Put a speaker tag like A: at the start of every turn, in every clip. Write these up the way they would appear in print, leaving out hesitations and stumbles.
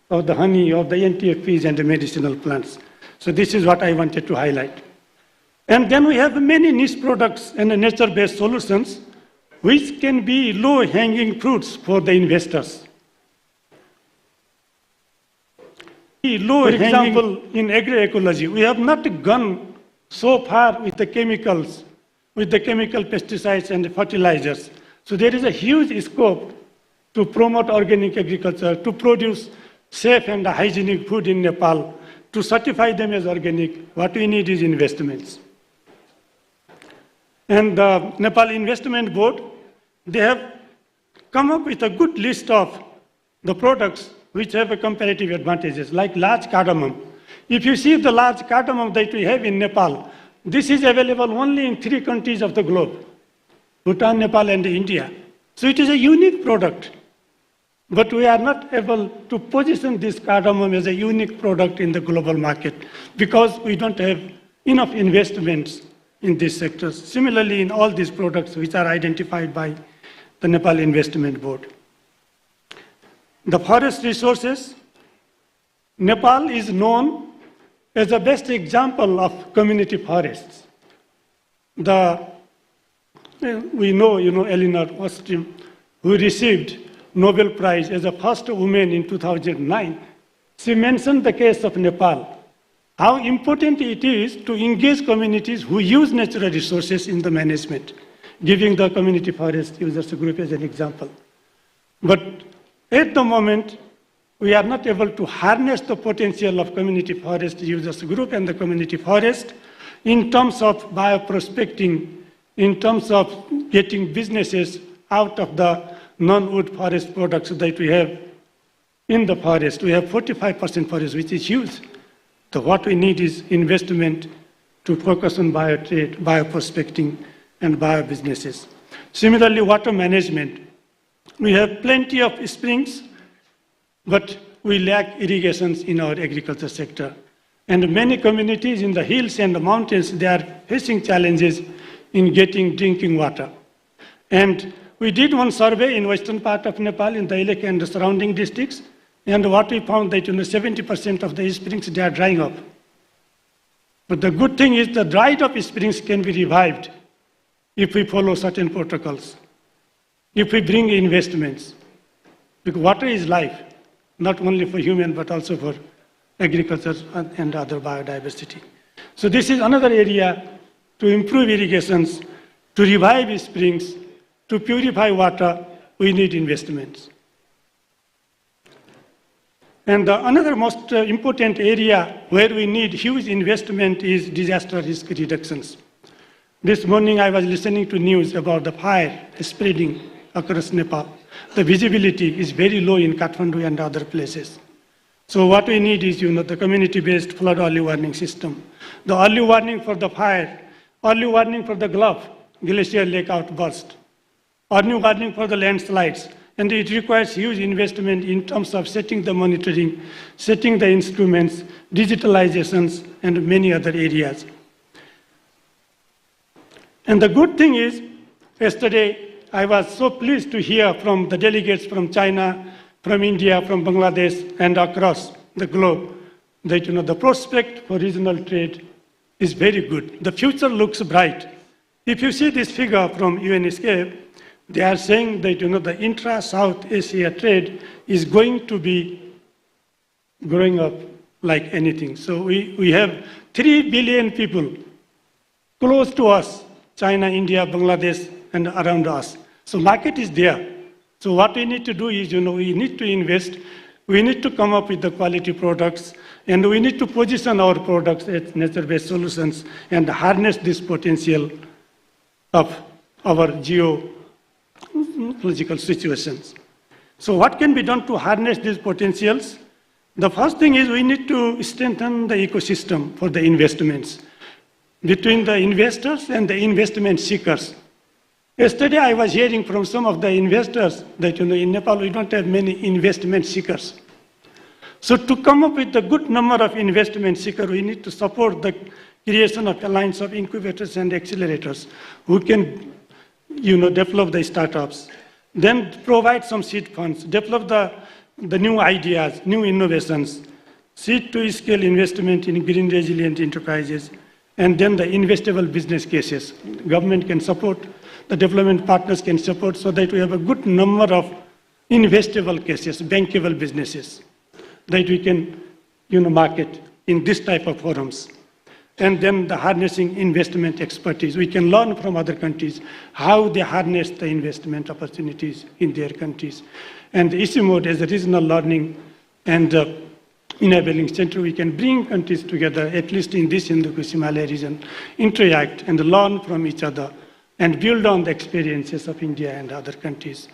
A: of the honey, of the NTFPs and the medicinal plants. So this is what I wanted to highlight. And then we have many niche products and nature-based solutions which can be low-hanging fruits for the investors. For example, in agroecology, we have not gone so far with the chemicals, with the chemical pesticides and the fertilizers. So there is a huge scope to promote organic agriculture, to produce safe and hygienic food in Nepal, to certify them as organic. What we need is investments. And the Nepal Investment Board, they have come up with a good list of the products which have a comparative advantages, like large cardamom. If you see the large cardamom that we have in Nepal, this is available only in 3 countries of the globe, Bhutan, Nepal, and India. So it is a unique product. But we are not able to position this cardamom as a unique product in the global market because we don't have enough investments in these sectors. Similarly, in all these products which are identified by the Nepal Investment Board. The forest resources, Nepal is known as the best example of community forests. We know, Eleanor Ostrom, who received Nobel Prize as the first woman in 2009. She mentioned the case of Nepal, how important it is to engage communities who use natural resources in the management, giving the community forest users group as an example. But at the moment, we are not able to harness the potential of community forest users group and the community forest in terms of bioprospecting, in terms of getting businesses out of the non-wood forest products that we have in the forest. We have 45% forest, which is huge. So what we need is investment to focus on biotrade, bioprospecting, and biobusinesses. Similarly, water management. We have plenty of springs, but we lack irrigations in our agriculture sector. And many communities in the hills and the mountains, they are facing challenges in getting drinking water. And we did one survey in western part of Nepal, in the Ilek and the surrounding districts, and what we found that 70% of the springs, they are drying up. But the good thing is the dried up springs can be revived if we follow certain protocols, if we bring investments. Because water is life, not only for human, but also for agriculture and other biodiversity. So this is another area to improve irrigations, to revive springs, to purify water, we need investments. And another most important area where we need huge investment is disaster risk reductions. This morning I was listening to news about the fire spreading across Nepal. The visibility is very low in Kathmandu and other places. So what we need is, the community-based flood early warning system. The early warning for the fire, early warning for the Gulf, glacier lake outburst, early warning for the landslides. And it requires huge investment in terms of setting the monitoring, setting the instruments, digitalizations, and many other areas. And the good thing is, yesterday I was so pleased to hear from the delegates from China, from India, from Bangladesh, and across the globe that the prospect for regional trade is very good. The future looks bright. If you see this figure from UNESCAP, they are saying that the intra-South Asia trade is going to be growing up like anything. So we have 3 billion people close to us, China, India, Bangladesh, and around us. So market is there. So what we need to do is, we need to invest, we need to come up with the quality products, and we need to position our products as nature-based solutions and harness this potential of our geological situations. So what can be done to harness these potentials? The first thing is we need to strengthen the ecosystem for the investments between the investors and the investment seekers. Yesterday I was hearing from some of the investors that in Nepal we don't have many investment seekers. So to come up with a good number of investment seekers, we need to support the creation of alliance of incubators and accelerators who can develop the startups, then provide some seed funds, develop the the new ideas, new innovations, seed to scale investment in green resilient enterprises, and then the investable business cases. Government can support, the development partners can support so that we have a good number of investable cases, bankable businesses that we can market in this type of forums. And then the harnessing investment expertise. We can learn from other countries how they harness the investment opportunities in their countries. And the EC mode as a regional learning and enabling center, we can bring countries together, at least in this Hindu-Kush-Himalaya region, interact and learn from each other and build on the experiences of India and other countries.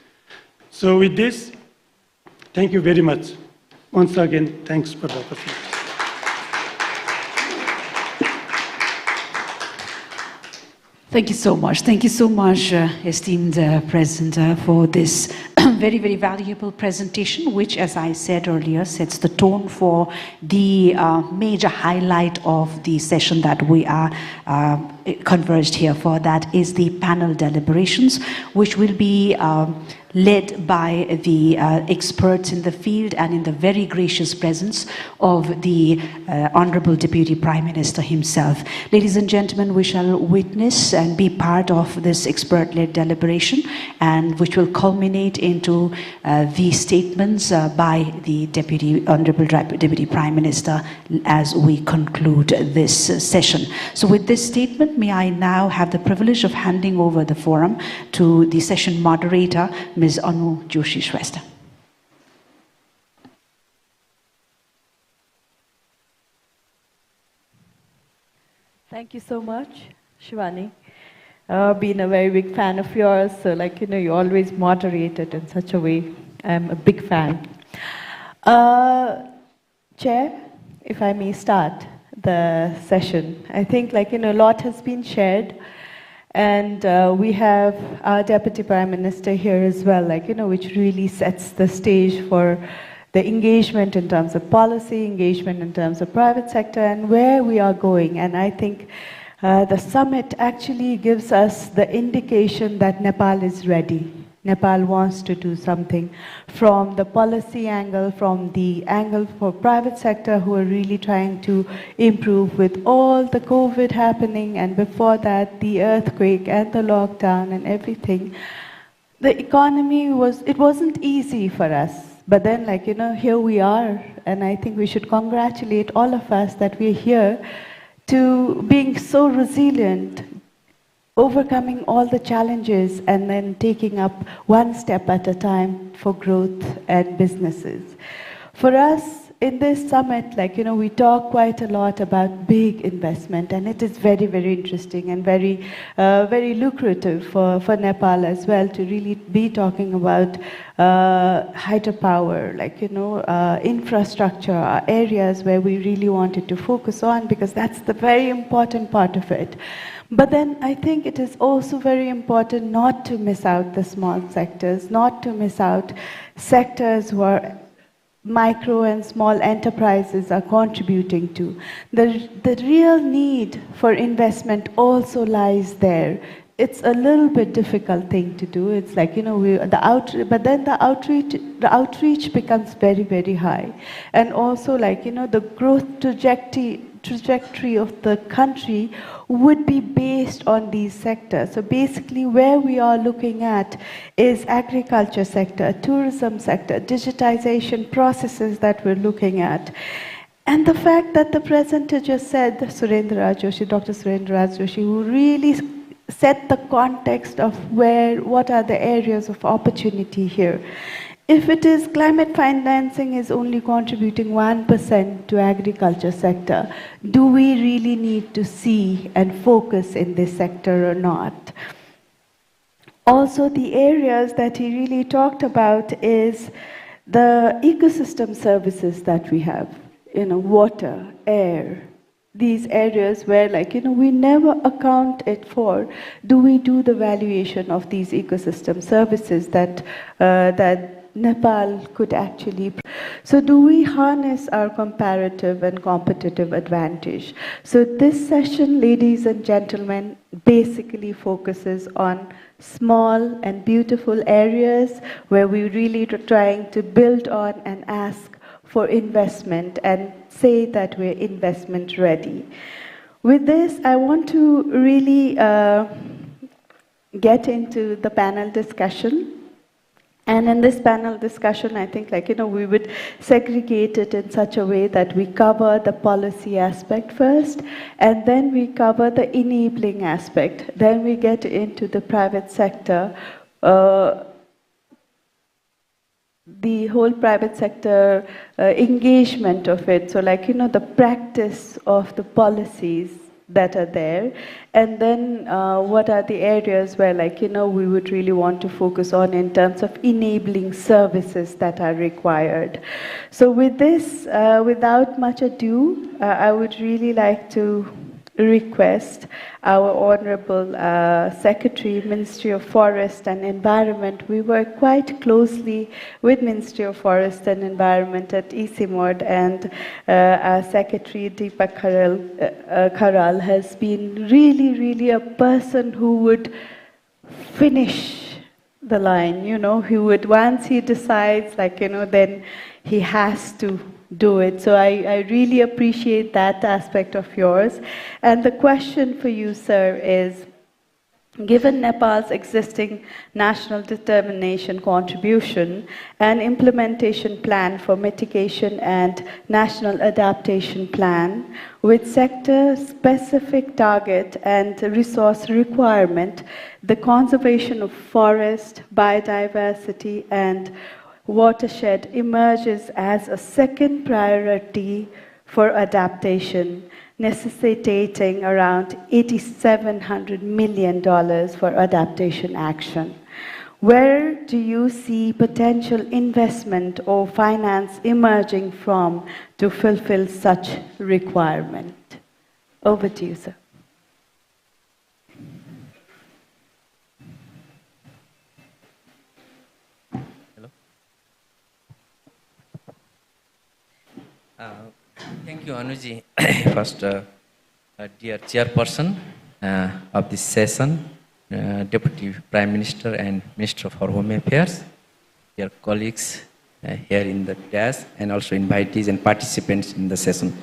A: So with this, thank you very much. Once again, thanks for the opportunity.
B: Thank you so much. Thank you so much, esteemed President, for this very, very valuable presentation, which, as I said earlier, sets the tone for the major highlight of the session that we are converged here for. That is the panel deliberations, which will be led by the experts in the field and in the very gracious presence of the Honorable Deputy Prime Minister himself. Ladies and gentlemen, we shall witness and be part of this expert-led deliberation, and which will culminate into the statements by the Honorable Deputy Prime Minister as we conclude this session. So with this statement, may I now have the privilege of handing over the forum to the session moderator, Ms. Anu Joshi-Shrestha.
C: Thank you so much, Shivani. Been a very big fan of yours, so you always moderate it in such a way. I'm a big fan. Chair, if I may start the session. I think a lot has been shared. And we have our Deputy Prime Minister here as well, which really sets the stage for the engagement in terms of policy, engagement in terms of private sector, and where we are going. And I think the summit actually gives us the indication that Nepal is ready. Nepal wants to do something from the policy angle, from the angle for private sector who are really trying to improve with all the COVID happening, and before that the earthquake and the lockdown and everything. The economy wasn't easy for us, but then here we are, and I think we should congratulate all of us that we're here to being so resilient, overcoming all the challenges and then taking up one step at a time for growth and businesses. For us, in this summit, we talk quite a lot about big investment, and it is very, very interesting and very, very lucrative for Nepal as well to really be talking about hydropower, infrastructure, areas where we really wanted to focus on, because that's the very important part of it. But then I think it is also very important not to miss out the small sectors, not to miss out sectors where micro and small enterprises are contributing to. The real need for investment also lies there. It's a little bit difficult thing to do. It's but then the outreach becomes very, very high. And also the growth trajectory of the country would be based on these sectors. So basically where we are looking at is agriculture sector, tourism sector, digitization processes that we're looking at. And the fact that the presenter just said, Dr. Surendra Raj Joshi, who really set the context of what are the areas of opportunity here. If it is climate financing is only contributing 1% to agriculture sector, do we really need to see and focus in this sector or not? Also, the areas that he really talked about is the ecosystem services that we have, water, air, these areas where we never account it for. Do we do the valuation of these ecosystem services that Nepal could actually. So do we harness our comparative and competitive advantage? So this session, ladies and gentlemen, basically focuses on small and beautiful areas where we really are trying to build on and ask for investment and say that we're investment ready. With this, I want to really get into the panel discussion. And in this panel discussion, I think we would segregate it in such a way that we cover the policy aspect first, and then we cover the enabling aspect. Then we get into the private sector, the whole private sector engagement of it. So the practice of the policies that are there, and then what are the areas where we would really want to focus on in terms of enabling services that are required. So with this, without much ado, I would really like to request our Honorable Secretary, Ministry of Forest and Environment. We work quite closely with Ministry of Forest and Environment at ECMOD, and our Secretary Deepak Kharal has been really a person who would finish the line, he would, once he decides, then he has to do it. So I really appreciate that aspect of yours. And the question for you, sir, is, given Nepal's existing national determination contribution and implementation plan for mitigation and national adaptation plan, with sector-specific target and resource requirement, the conservation of forest, biodiversity, and watershed emerges as a second priority for adaptation, necessitating around $8,700 million for adaptation action. Where do you see potential investment or finance emerging from to fulfill such requirement? Over to you, sir.
D: Thank you, Anuji. First, dear chairperson of this session, Deputy Prime Minister and Minister for Home Affairs, dear colleagues here in the dais, and also invitees and participants in the session.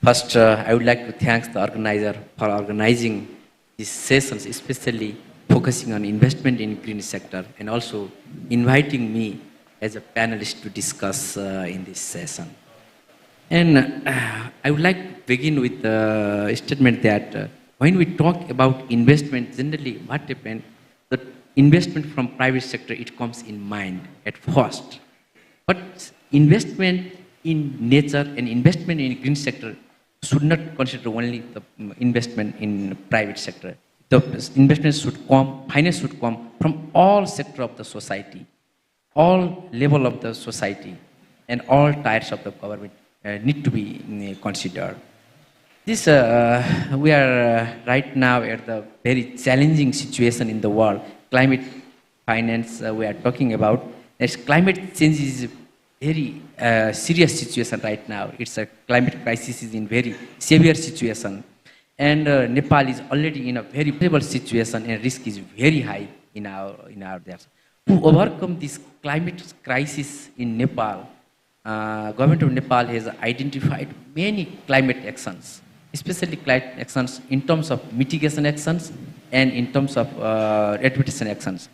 D: First, I would like to thank the organizer for organizing these sessions, especially focusing on investment in green sector, and also inviting me as a panelist to discuss in this session. And I would like to begin with a statement that when we talk about investment, generally what happens, the investment from private sector, it comes in mind at first. But investment in nature and investment in green sector should not consider only the investment in private sector. The investment should come, finance should come from all sector of the society, all level of the society, and all tiers of the government. Need to be considered. This we are right now at the very challenging situation in the world. Climate finance we are talking about. As climate change is a very serious situation right now. It's a climate crisis is in very severe situation, and Nepal is already in a very vulnerable situation, and risk is very high in our there. To overcome this climate crisis in Nepal, Government of Nepal has identified many climate actions, especially climate actions in terms of mitigation actions and in terms of adaptation actions.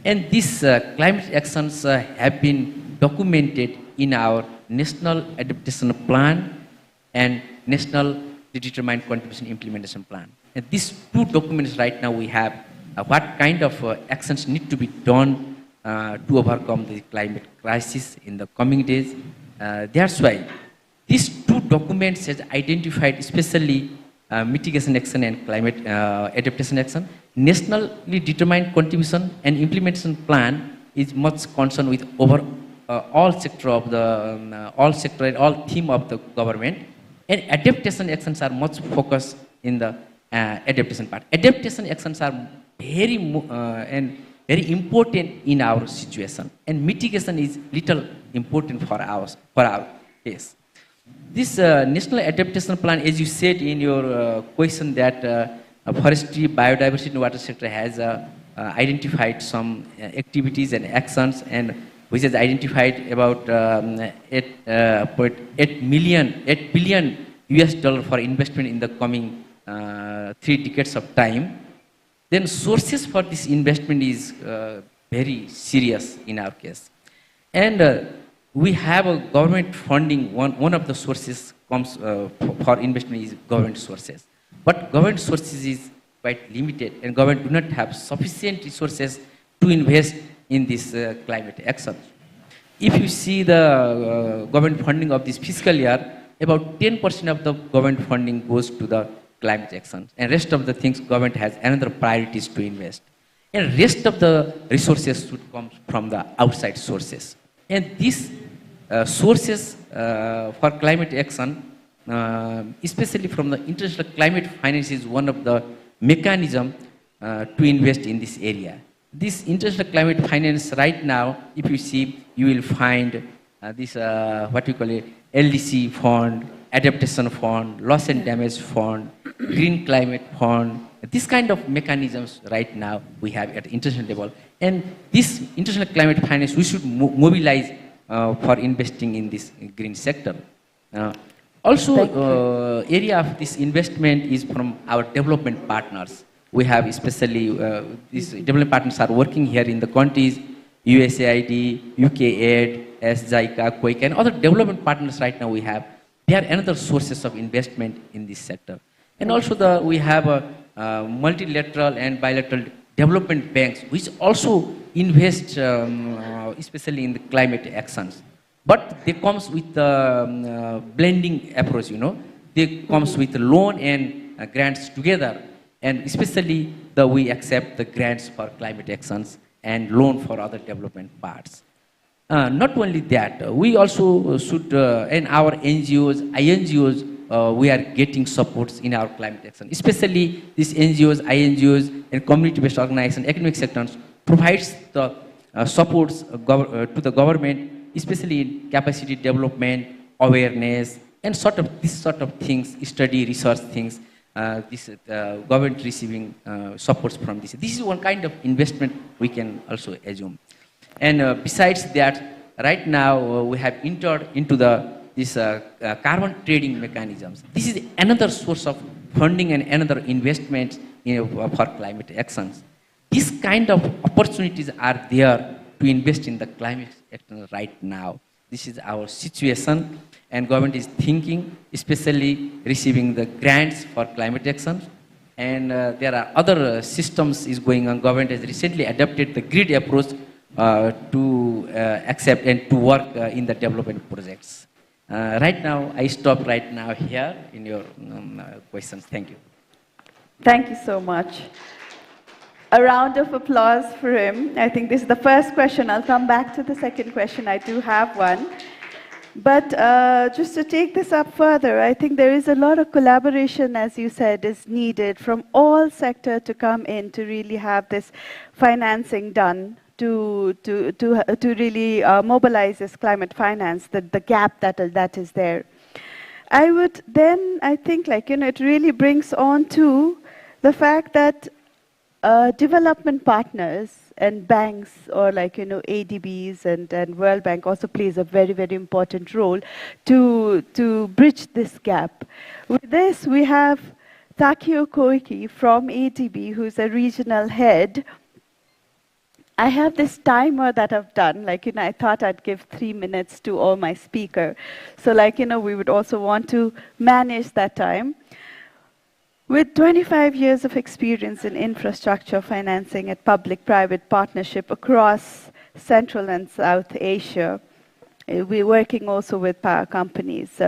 D: And these climate actions have been documented in our National Adaptation Plan and National Determined Contribution Implementation Plan. And these two documents right now we have what kind of actions need to be done to overcome the climate crisis in the coming days. That's why these two documents has identified especially mitigation action and climate adaptation action. Nationally determined contribution and implementation plan is much concerned with over all sector of the all sector and all theme of the government, and adaptation actions are much focused in the adaptation part. Adaptation actions are very and very important in our situation, and mitigation is little important for our case. This national adaptation plan, as you said in your question, that forestry, biodiversity, and water sector has identified some activities and actions, and which has identified about 8 billion US dollar for investment in the coming 3 decades of time. Then sources for this investment is very serious in our case. And we have a government funding. One of the sources comes for investment is government sources. But government sources is quite limited, and government do not have sufficient resources to invest in this climate action. If you see the government funding of this fiscal year, about 10% of the government funding goes to the climate action, and rest of the things government has another priorities to invest. And rest of the resources should come from the outside sources. And these sources for climate action, especially from the international climate finance, is one of the mechanism to invest in this area. This international climate finance right now, if you see, you will find this what we call a LDC fund, adaptation fund, loss and damage fund, green climate fund. This kind of mechanisms right now we have at international level. And this international climate finance, we should mobilize for investing in this green sector. Also, area of this investment is from our development partners. We have especially, these development partners are working here in the countries, USAID, UKAID, SJICA, QUAKE, and other development partners right now we have. They are another sources of investment in this sector. And also we have multilateral and bilateral development banks, which also invest especially in the climate actions. But they comes with the blending approach, you know. They comes with loan and grants together. And especially we accept the grants for climate actions and loan for other development parts. Not only that, we also should, and our NGOs, INGOs, we are getting supports in our climate action. Especially these NGOs, INGOs, and community-based organizations, academic sectors provides the supports to the government, especially in capacity development, awareness, and this sort of things, study, research things. This government receiving supports from this. This is one kind of investment we can also assume. And besides that, right now we have entered into this carbon trading mechanisms. This is another source of funding and another investment for climate actions. These kind of opportunities are there to invest in the climate action right now. This is our situation, and government is thinking, especially receiving the grants for climate action. And there are other systems is going on. Government has recently adopted the grid approach to accept and to work in the development projects. Right now, I stop right now here in your questions. Thank you.
C: Thank you so much. A round of applause for him. I think this is the first question. I'll come back to the second question. I do have one. But just to take this up further, I think there is a lot of collaboration, as you said, is needed from all sectors to come in to really have this financing done, to really mobilize this climate finance, the gap that is there. I think, like, you know, it really brings on to the fact that development partners and banks, or like, you know, ADBs and World Bank also plays a very, very important role to bridge this gap. With this, we have Takio Koiki from ADB, who's a regional head. I have this timer that I've done, like, you know, I thought I'd give 3 minutes to all my speaker. So, like, you know, we would also want to manage that time. With 25 years of experience in infrastructure financing and public-private partnership across Central and South Asia, we're working also with power companies.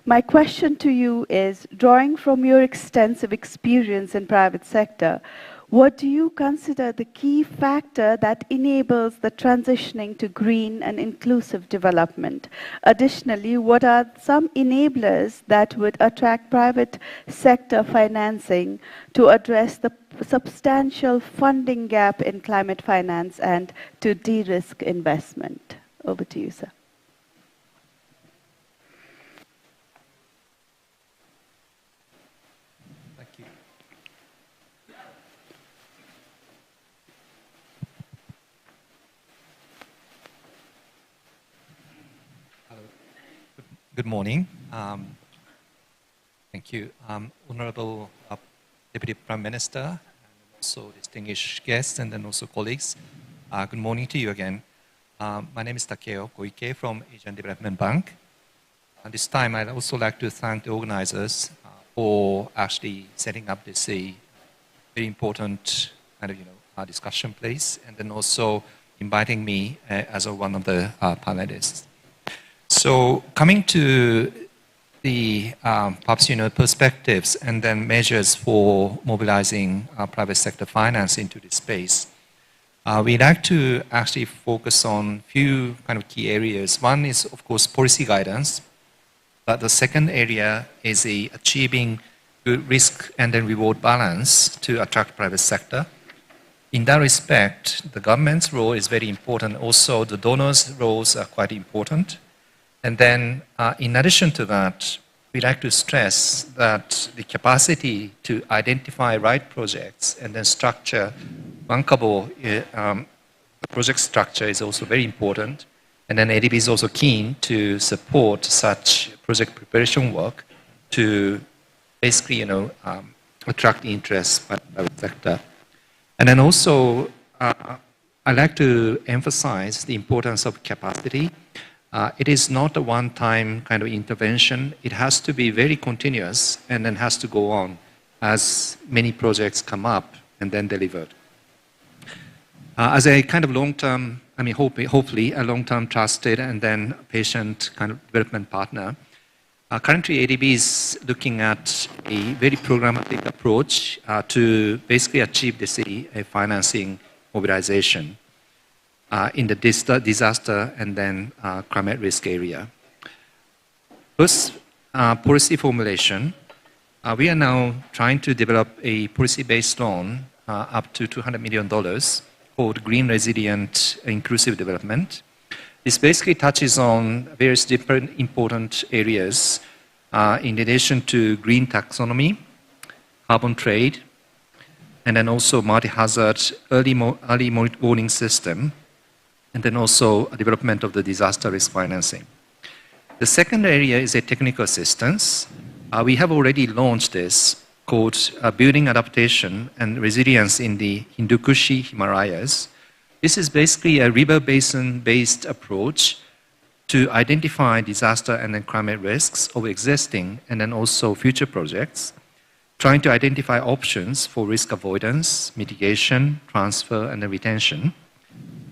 C: My question to you is, drawing from your extensive experience in private sector, what do you consider the key factor that enables the transitioning to green and inclusive development? Additionally, what are some enablers that would attract private sector financing to address the substantial funding gap in climate finance and to de-risk investment? Over to you, sir.
E: Good morning. Thank you. Honorable Deputy Prime Minister, and also distinguished guests, and then also colleagues. Good morning to you again. My name is Takeo Koike from Asian Development Bank. And this time, I'd also like to thank the organizers for actually setting up this very important kind of discussion place, and then also inviting me as one of the panelists. So coming to the perhaps perspectives and then measures for mobilizing private sector finance into this space, we'd like to actually focus on few kind of key areas. One is, of course, policy guidance. But the second area is achieving good risk and then reward balance to attract private sector. In that respect, the government's role is very important. Also, the donors' roles are quite important. And then, in addition to that, we'd like to stress that the capacity to identify right projects and then structure bankable project structure is also very important. And then ADB is also keen to support such project preparation work to basically, attract interest by the private sector. And then also, I'd like to emphasize the importance of capacity. It is not a one-time kind of intervention. It has to be very continuous and then has to go on as many projects come up and then delivered. As a kind of long-term, hopefully a long-term trusted and then patient kind of development partner, currently ADB is looking at a very programmatic approach to basically achieve this financing mobilization in the disaster and then climate risk area. First, policy formulation. We are now trying to develop a policy-based loan up to $200 million called Green Resilient Inclusive Development. This basically touches on various different important areas in addition to green taxonomy, carbon trade, and then also multi-hazard early warning system, and then also a development of the disaster risk financing. The second area is a technical assistance. We have already launched this called Building Adaptation and Resilience in the Hindu Kushi Himalayas. This is basically a river basin-based approach to identify disaster and then climate risks of existing and then also future projects, trying to identify options for risk avoidance, mitigation, transfer, and then retention.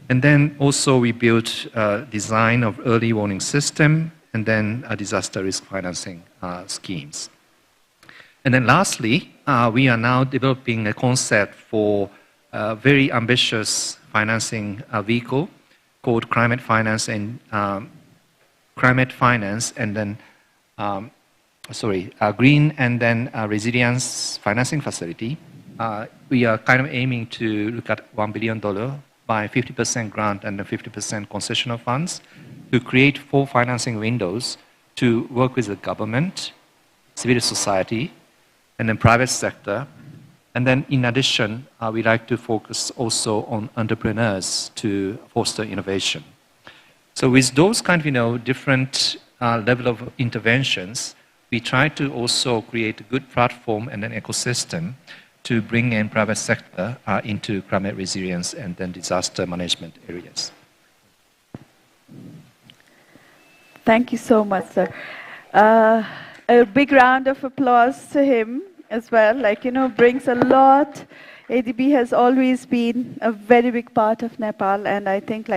E: And then also we built a design of early warning system and then a disaster risk financing schemes. And then lastly, we are now developing a concept for a very ambitious financing vehicle called Climate Finance and then Green and then Resilience Financing Facility. We are kind of aiming to look at $1 billion by 50% grant and 50% concessional funds to create 4 financing windows to work with the government, civil society, and then private sector. And then in addition, we like to focus also on entrepreneurs to foster innovation. So with those kind of different level of interventions, we try to also create a good platform and an ecosystem to bring in private sector into climate resilience and then disaster management areas.
C: Thank you so much, sir. A big round of applause to him as well. Brings a lot. ADB has always been a very big part of Nepal, and I think,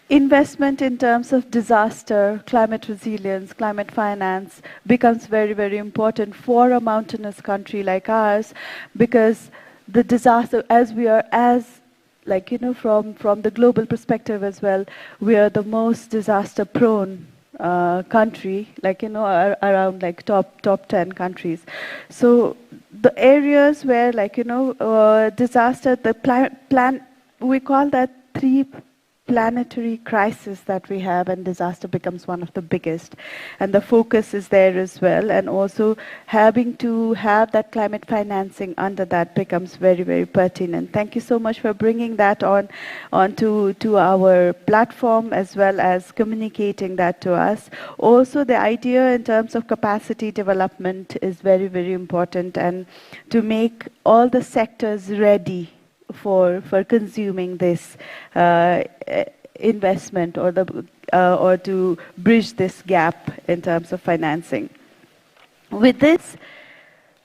C: investment in terms of disaster, climate resilience, climate finance becomes very, very important for a mountainous country like ours, because the disaster, as we are, as like, from the global perspective as well, we are the most disaster prone country, like, around like top 10 countries. So the areas where, like, disaster, the plan, we call that 3 planetary crisis that we have, and disaster becomes one of the biggest, and the focus is there as well, and also having to have that climate financing under that becomes very, very pertinent. Thank you so much for bringing that onto our platform, as well as communicating that to us. Also, the idea in terms of capacity development is very, very important, and to make all the sectors ready for consuming this investment, or to bridge this gap in terms of financing. With this,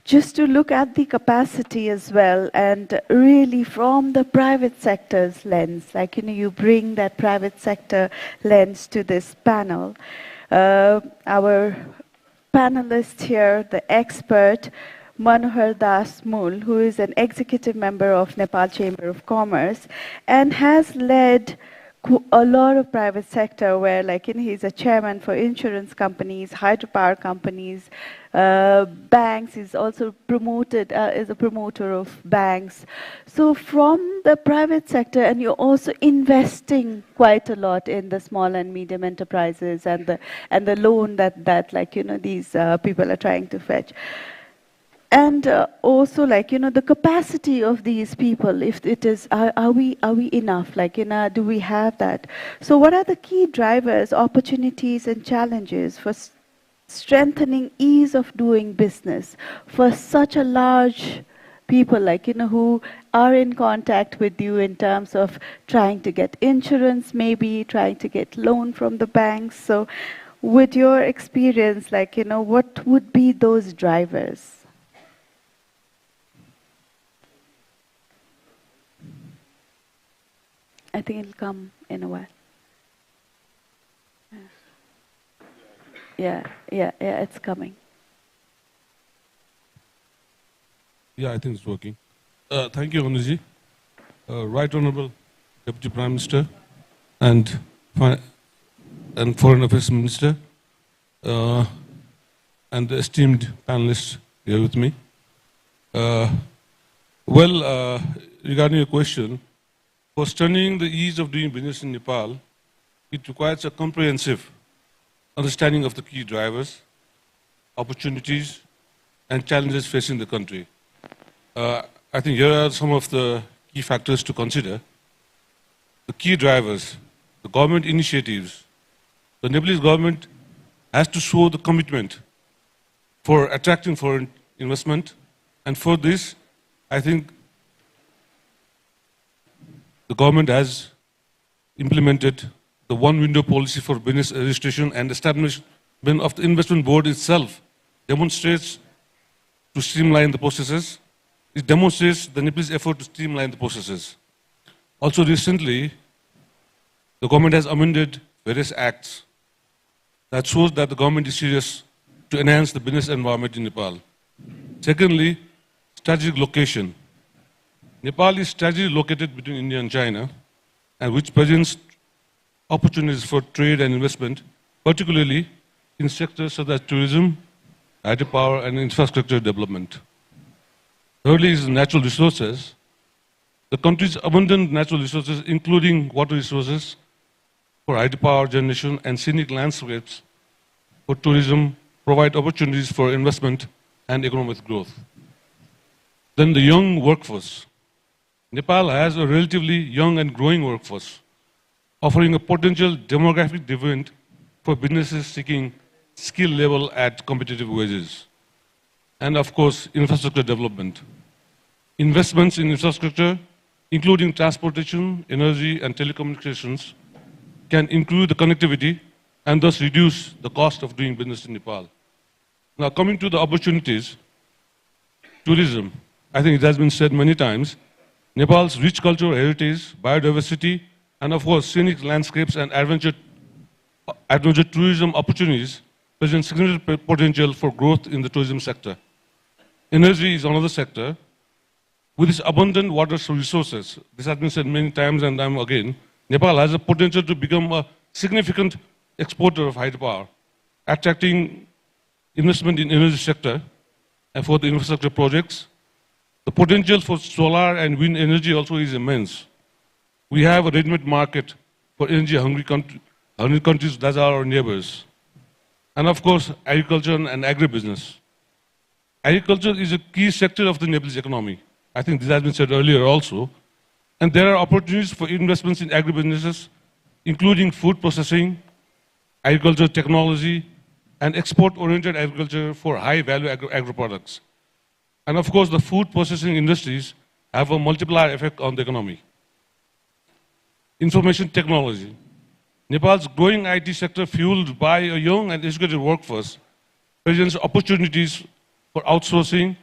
C: just to look at the capacity as well, and really from the private sector's lens, like, you bring that private sector lens to this panel. Our panelist here, the expert, Manohar Das Mool, who is an executive member of Nepal Chamber of Commerce and has led a lot of private sector where, like, he's a chairman for insurance companies, hydropower companies, banks. He's also is a promoter of banks. So from the private sector, and you're also investing quite a lot in the small and medium enterprises and the loan that like, these people are trying to fetch. And also, like, the capacity of these people, if it is, are we enough? Like, do we have that? So what are the key drivers, opportunities and challenges for strengthening ease of doing business for such a large people, like, who are in contact with you in terms of trying to get insurance, maybe trying to get loan from the banks? So with your experience, like, what would be those drivers? I think it'll come in a while. Yeah, it's coming.
F: Yeah, I think it's working. Thank you, Anuji. Right Honorable Deputy Prime Minister and Foreign Affairs Minister, and the esteemed panelists here with me. Regarding your question, for strengthening the ease of doing business in Nepal, it requires a comprehensive understanding of the key drivers, opportunities, and challenges facing the country. I think here are some of the key factors to consider. The key drivers, the government initiatives. The Nepalese government has to show the commitment for attracting foreign investment, and for this, I think the government has implemented the one-window policy for business registration, and establishment of the investment board itself demonstrates to streamline the processes. It demonstrates the Nepalese effort to streamline the processes. Also recently, the government has amended various acts that shows that the government is serious to enhance the business environment in Nepal. Secondly, strategic location. Nepal is strategically located between India and China, and which presents opportunities for trade and investment, particularly in sectors such as tourism, hydropower, and infrastructure development. Thirdly is natural resources. The country's abundant natural resources, including water resources for hydropower generation and scenic landscapes for tourism, provide opportunities for investment and economic growth. Then the young workforce. Nepal has a relatively young and growing workforce, offering a potential demographic dividend for businesses seeking skill level at competitive wages. And of course, infrastructure development. Investments in infrastructure, including transportation, energy, and telecommunications, can improve the connectivity and thus reduce the cost of doing business in Nepal. Now, coming to the opportunities, tourism. I think it has been said many times, Nepal's rich cultural heritage, biodiversity, and of course, scenic landscapes and adventure tourism opportunities present significant potential for growth in the tourism sector. Energy is another sector With its abundant water resources, this has been said many times and I'm again, Nepal has a potential to become a significant exporter of hydropower, attracting investment in energy sector and for the infrastructure projects. The potential for solar and wind energy also is immense. We have a ready-made market for energy-hungry countries that are our neighbors. And of course, agriculture and agribusiness. Agriculture is a key sector of the Nepalese economy. I think this has been said earlier also. And there are opportunities for investments in agribusinesses, including food processing, agricultural technology, and export-oriented agriculture for high-value agro-products. And of course, the food processing industries have a multiplier effect on the economy. Information technology. Nepal's growing IT sector, fueled by a young and educated workforce, presents opportunities for outsourcing,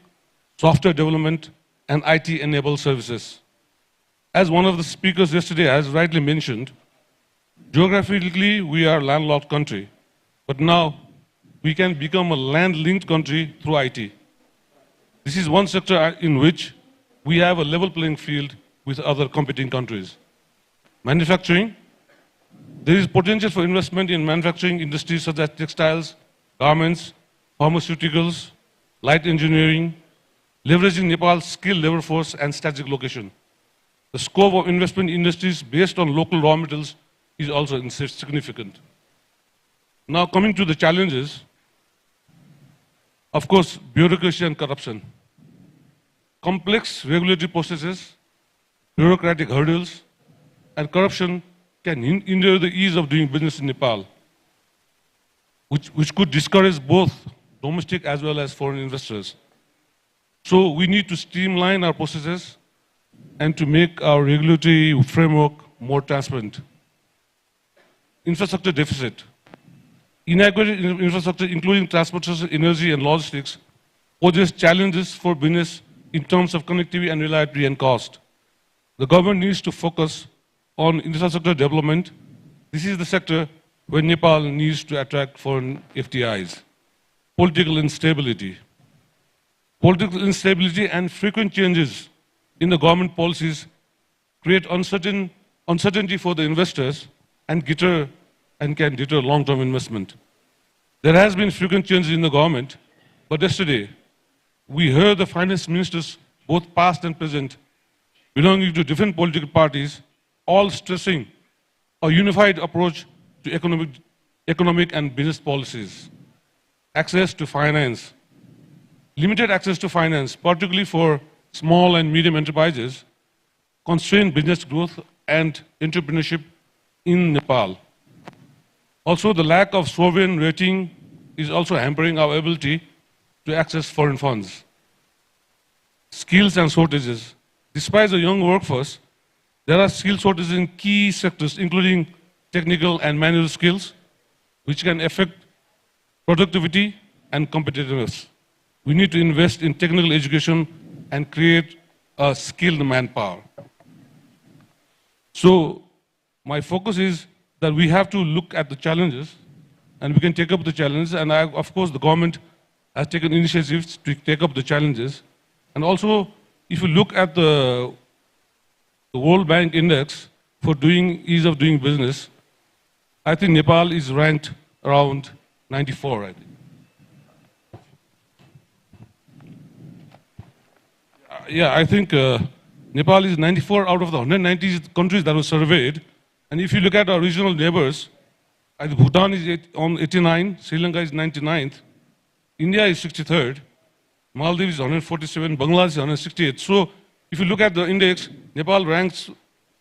F: software development, and IT-enabled services. As one of the speakers yesterday has rightly mentioned, geographically we are a landlocked country, but now we can become a land-linked country through IT. This is one sector in which we have a level playing field with other competing countries. Manufacturing. There is potential for investment in manufacturing industries such as textiles, garments, pharmaceuticals, light engineering, leveraging Nepal's skilled labor force and strategic location. The scope of investment in industries based on local raw materials is also significant. Now coming to the challenges, of course, bureaucracy and corruption. Complex regulatory processes, bureaucratic hurdles, and corruption can hinder the ease of doing business in Nepal, which could discourage both domestic as well as foreign investors. So we need to streamline our processes and to make our regulatory framework more transparent. Infrastructure deficit. Inadequate infrastructure, including transportation, energy, and logistics, poses challenges for business in terms of connectivity and reliability and cost. The government needs to focus on infrastructure development. This is the sector where Nepal needs to attract foreign FDIs. Political instability. Political instability and frequent changes in the government policies create uncertainty for the investors and can deter long-term investment. There has been frequent changes in the government, but yesterday we heard the finance ministers, both past and present, belonging to different political parties, all stressing a unified approach to economic and business policies. Access to finance. Limited access to finance, particularly for small and medium enterprises, constrain business growth and entrepreneurship in Nepal. Also, the lack of sovereign rating is also hampering our ability to access foreign funds. Skills and shortages. Despite the young workforce, there are skill shortages in key sectors, including technical and manual skills, which can affect productivity and competitiveness. We need to invest in technical education and create a skilled manpower. So my focus is that we have to look at the challenges and we can take up the challenges. And of course, the government has taken initiatives to take up the challenges. And also, if you look at the World Bank Index for ease of doing business, I think Nepal is ranked around 94, I think. Yeah, I think Nepal is 94 out of the 190 countries that were surveyed. And if you look at our regional neighbors, I think Bhutan is on 89, Sri Lanka is 99th, India is 63rd, Maldives is 147, Bangladesh is 168. So if you look at the index, Nepal ranks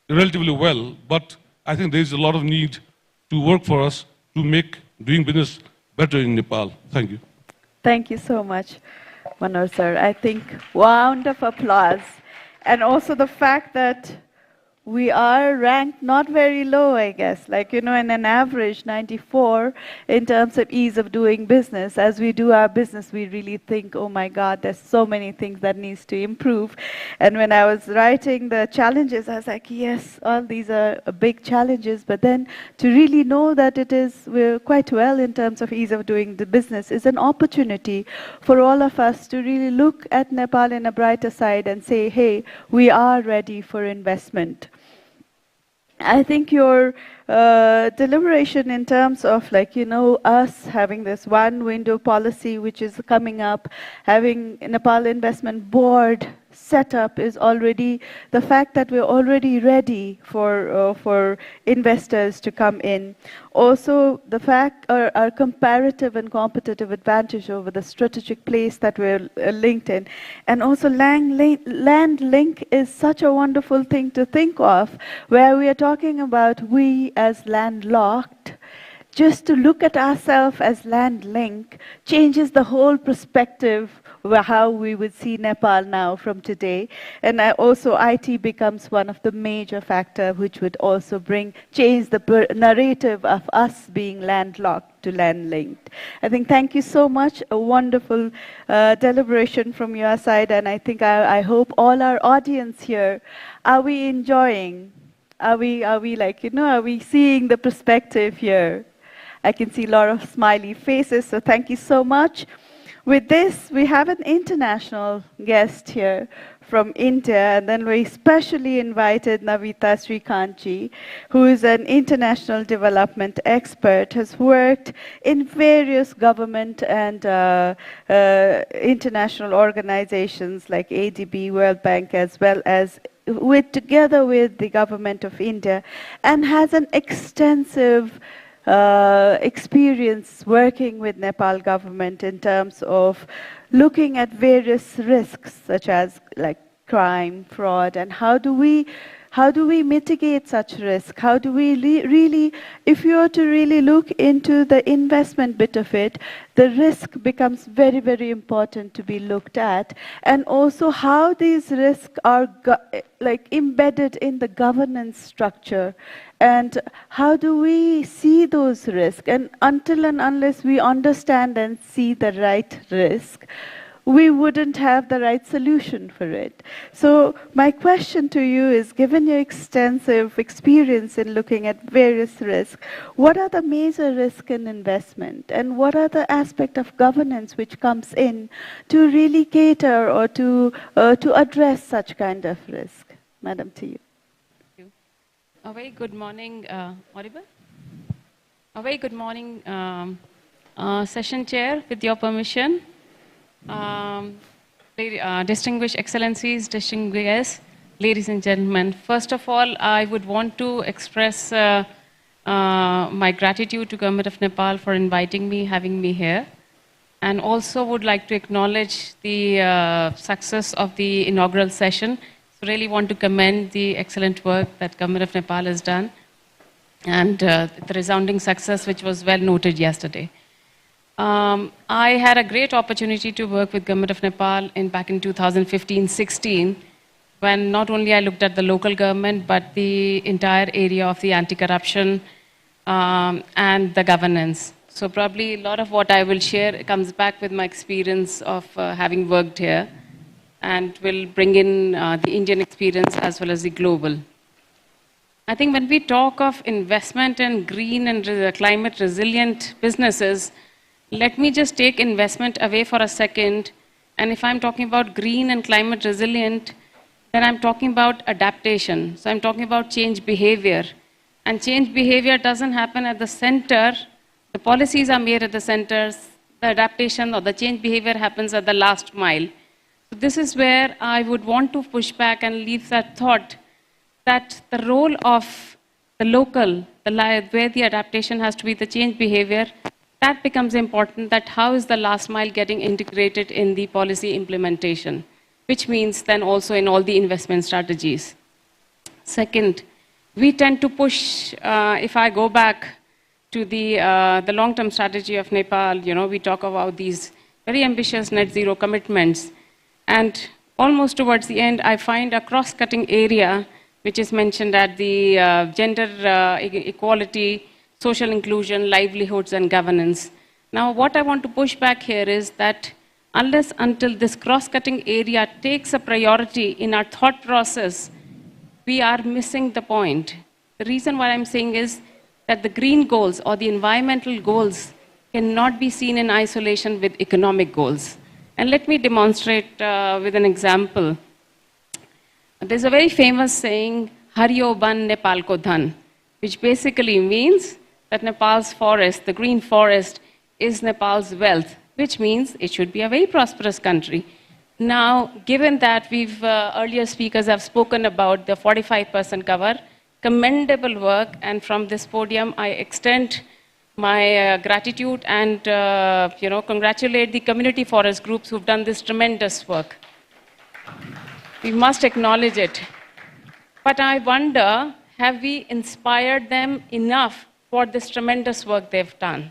F: relatively well, but I think there is a lot of need to work for us to make doing business better in Nepal. Thank you.
C: Thank you so much, Manoj sir. I think round of applause. And also the fact that we are ranked not very low, I guess, like, in an average 94 in terms of ease of doing business. As we do our business, we really think, oh my God, there's so many things that needs to improve. And when I was writing the challenges, I was like, yes, all these are big challenges, but then to really know that we're quite well in terms of ease of doing the business is an opportunity for all of us to really look at Nepal in a brighter side and say, hey, we are ready for investment. I think your deliberation in terms of us having this one window policy which is coming up, having Nepal Investment Board set up is already the fact that we're already ready for investors to come in. Also, the fact our comparative and competitive advantage over the strategic place that we're linked in. And also land link is such a wonderful thing to think of, where we are talking about we as landlocked. Just to look at ourselves as land link changes the whole perspective of how we would see Nepal now from today. And also IT becomes one of the major factors which would also change the narrative of us being landlocked to land linked. I think thank you so much, a wonderful deliberation from your side, and I think I hope all our audience here, are we enjoying? Are we are we seeing the perspective here? I can see a lot of smiley faces, so thank you so much. With this, we have an international guest here from India, and then we specially invited Navita Srikantji, who is an international development expert, has worked in various government and international organizations like ADB, World Bank, as well as together with the government of India, and has an extensive experience working with Nepal government in terms of looking at various risks such as crime, fraud, and how do we mitigate such risk? How do we really, if you are to really look into the investment bit of it, the risk becomes very, very important to be looked at, and also how these risks are embedded in the governance structure. And how do we see those risks? And until and unless we understand and see the right risk, we wouldn't have the right solution for it. So my question to you is, given your extensive experience in looking at various risks, what are the major risks in investment? And what are the aspects of governance which comes in to really cater or to address such kind of risk? Madam, to you.
G: A very good morning, audible? A very good morning, session chair, with your permission. Distinguished excellencies, distinguished guests, ladies and gentlemen. First of all, I would want to express my gratitude to Government of Nepal for inviting me, having me here. And also would like to acknowledge the success of the inaugural session. So really want to commend the excellent work that Government of Nepal has done and the resounding success which was well noted yesterday. I had a great opportunity to work with Government of Nepal back in 2015-16 when not only I looked at the local government but the entire area of the anti-corruption and the governance. So probably a lot of what I will share comes back with my experience of having worked here, and will bring in the Indian experience as well as the global. I think when we talk of investment in green and climate resilient businesses, let me just take investment away for a second. And if I'm talking about green and climate resilient, then I'm talking about adaptation. So I'm talking about change behavior. And change behavior doesn't happen at the center. The policies are made at the centers. The adaptation or the change behavior happens at the last mile. So this is where I would want to push back and leave that thought that the role of the local, where the adaptation has to be the change behavior, that becomes important, that how is the last mile getting integrated in the policy implementation, which means then also in all the investment strategies. Second, we tend to push, if I go back to the long-term strategy of Nepal, we talk about these very ambitious net zero commitments. And almost towards the end, I find a cross-cutting area which is mentioned at the gender equality, social inclusion, livelihoods, and governance. Now, what I want to push back here is that unless until this cross-cutting area takes a priority in our thought process, we are missing the point. The reason why I'm saying is that the green goals or the environmental goals cannot be seen in isolation with economic goals. And let me demonstrate with an example. There's a very famous saying, Hariyo Ban Nepal ko Dhan, which basically means that Nepal's forest, the green forest, is Nepal's wealth, which means it should be a very prosperous country. Now, given that earlier speakers have spoken about the 45% cover, commendable work, and from this podium, I extend my gratitude and congratulate the community forest groups who've done this tremendous work. We must acknowledge it. But I wonder, have we inspired them enough for this tremendous work they've done?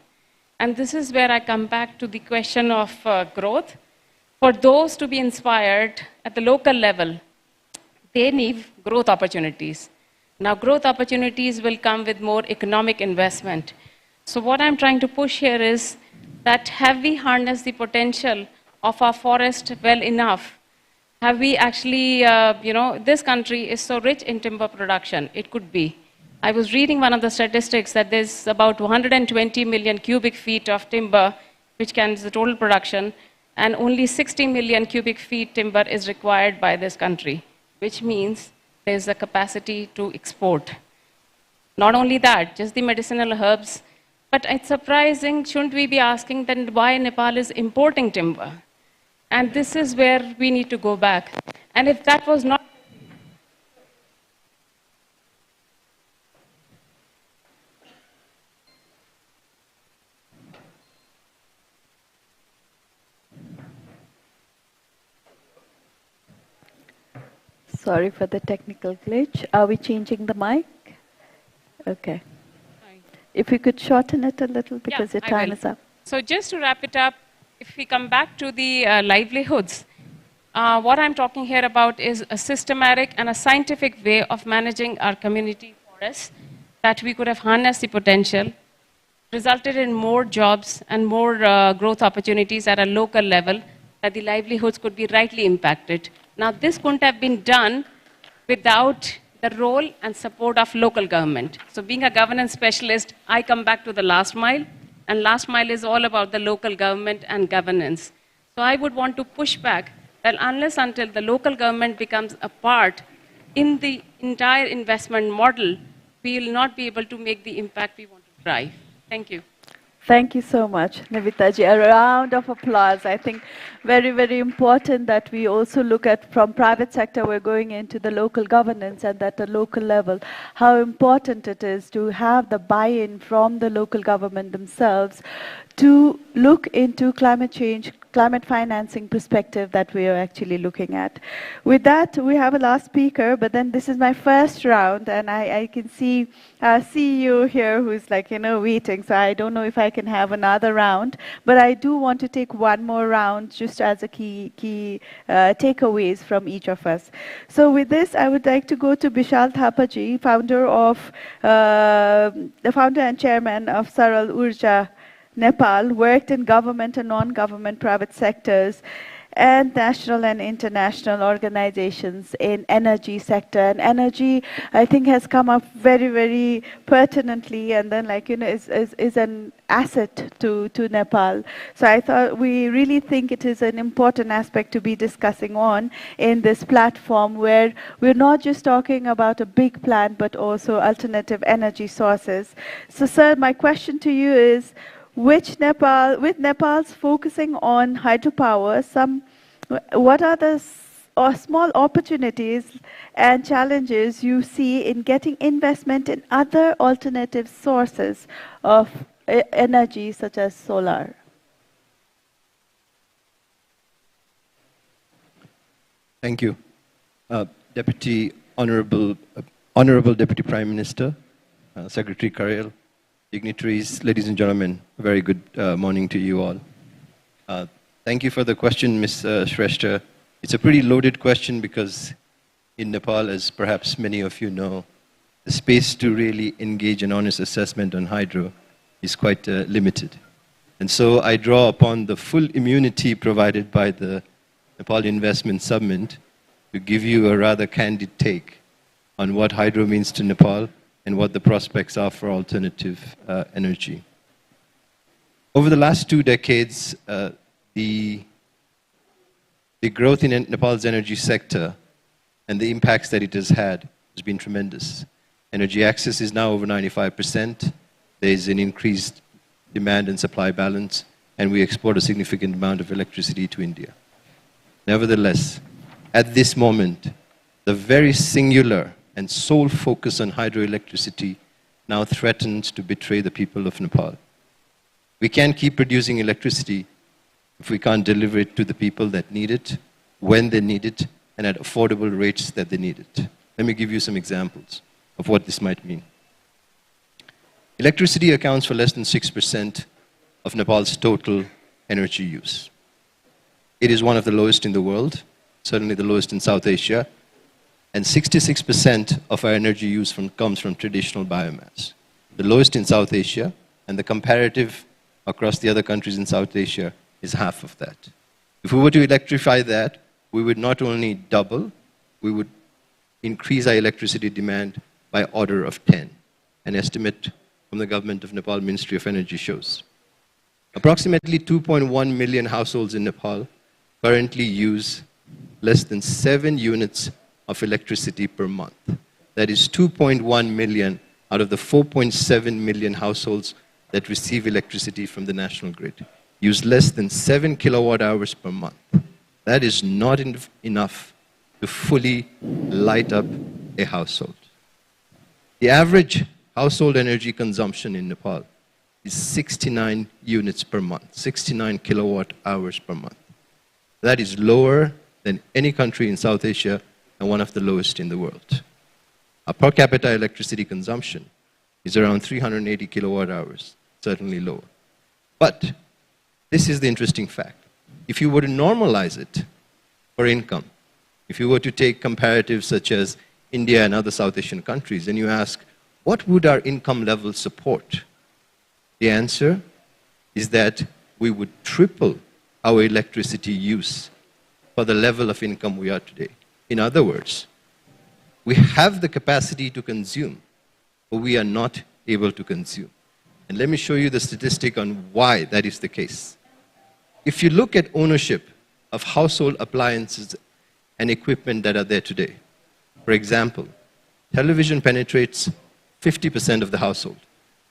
G: And this is where I come back to the question of growth. For those to be inspired at the local level, they need growth opportunities. Now, growth opportunities will come with more economic investment. So what I'm trying to push here is that have we harnessed the potential of our forest well enough? Have we actually, this country is so rich in timber production, it could be. I was reading one of the statistics that there's about 120 million cubic feet of timber, which is the total production, and only 60 million cubic feet timber is required by this country, which means there's a capacity to export. Not only that, just the medicinal herbs, but it's surprising, shouldn't we be asking then why Nepal is importing timber? And this is where we need to go back. And if that was not...
C: Sorry for the technical glitch. Are we changing the mic? Okay.
G: Sorry.
C: If you could shorten it a little because your time is up.
G: So just to wrap it up, if we come back to the livelihoods, what I'm talking here about is a systematic and a scientific way of managing our community forests that we could have harnessed the potential, resulted in more jobs and more growth opportunities at a local level, that the livelihoods could be rightly impacted. Now, this couldn't have been done without the role and support of local government. So being a governance specialist, I come back to the last mile, and last mile is all about the local government and governance. So I would want to push back that unless until the local government becomes a part in the entire investment model, we will not be able to make the impact we want to drive. Thank you.
C: Thank you so much, Navitaji. A round of applause. I think very, very important that we also look at from private sector, we're going into the local governance and at the local level, how important it is to have the buy-in from the local government themselves to look into climate change, climate financing perspective that we are actually looking at. With that, we have a last speaker, but then this is my first round, and I can see our CEO here who's like, waiting, so I don't know if I can have another round, but I do want to take one more round just as a key takeaways from each of us. So with this, I would like to go to Bishal Thapaji, the founder and chairman of Saral Urja Nepal, worked in government and non-government private sectors and national and international organizations in energy sector. And energy, I think, has come up very, very pertinently and then is an asset to Nepal. So I thought we really think it is an important aspect to be discussing on in this platform where we're not just talking about a big plant, but also alternative energy sources. So sir, my question to you is, with Nepal's focusing on hydropower, what are the small opportunities and challenges you see in getting investment in other alternative sources of energy, such as solar?
H: Thank you. Honorable Deputy Prime Minister, Secretary Karel, dignitaries, ladies and gentlemen, a very good morning to you all. Thank you for the question, Ms. Shrestha. It's a pretty loaded question because in Nepal, as perhaps many of you know, the space to really engage an honest assessment on hydro is quite limited. And so I draw upon the full immunity provided by the Nepal Investment Summit to give you a rather candid take on what hydro means to Nepal and what the prospects are for alternative energy. Over the last 2 decades, the growth in Nepal's energy sector and the impacts that it has had has been tremendous. Energy access is now over 95%. There is an increased demand and supply balance, and we export a significant amount of electricity to India. Nevertheless, at this moment, the very singular and sole focus on hydroelectricity now threatens to betray the people of Nepal. We can't keep producing electricity if we can't deliver it to the people that need it, when they need it, and at affordable rates that they need it. Let me give you some examples of what this might mean. Electricity accounts for less than 6% of Nepal's total energy use. It is one of the lowest in the world, certainly the lowest in South Asia, and 66% of our energy use comes from traditional biomass. The lowest in South Asia, and the comparative across the other countries in South Asia is half of that. If we were to electrify that, we would not only double, we would increase our electricity demand by order of 10. An estimate from the government of Nepal Ministry of Energy shows. Approximately 2.1 million households in Nepal currently use less than 7 units of electricity per month. That is 2.1 million out of the 4.7 million households that receive electricity from the national grid use less than 7 kilowatt hours per month. That is not enough to fully light up a household. The average household energy consumption in Nepal is 69 units per month, 69 kilowatt hours per month. That is lower than any country in South Asia and one of the lowest in the world. Our per capita electricity consumption is around 380 kilowatt hours, certainly lower. But this is the interesting fact. If you were to normalize it for income, if you were to take comparatives such as India and other South Asian countries, and you ask, what would our income level support? The answer is that we would triple our electricity use for the level of income we are today. In other words, we have the capacity to consume, but we are not able to consume. And let me show you the statistic on why that is the case. If you look at ownership of household appliances and equipment that are there today, for example, television penetrates 50% of the household.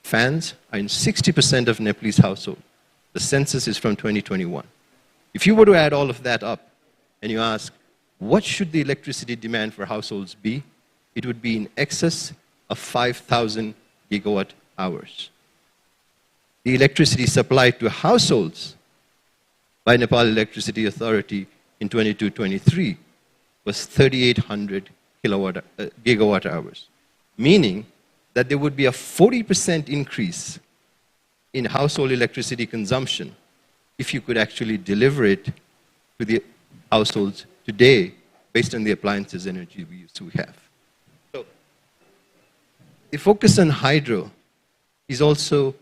H: Fans are in 60% of Nepalese household. The census is from 2021. If you were to add all of that up and you ask, what should the electricity demand for households be? It would be in excess of 5,000 gigawatt hours. The electricity supplied to households by Nepal Electricity Authority in 22-23 was 3,800 gigawatt hours, meaning that there would be a 40% increase in household electricity consumption if you could actually deliver it to the households today based on the appliances energy we have. So the focus on hydro is also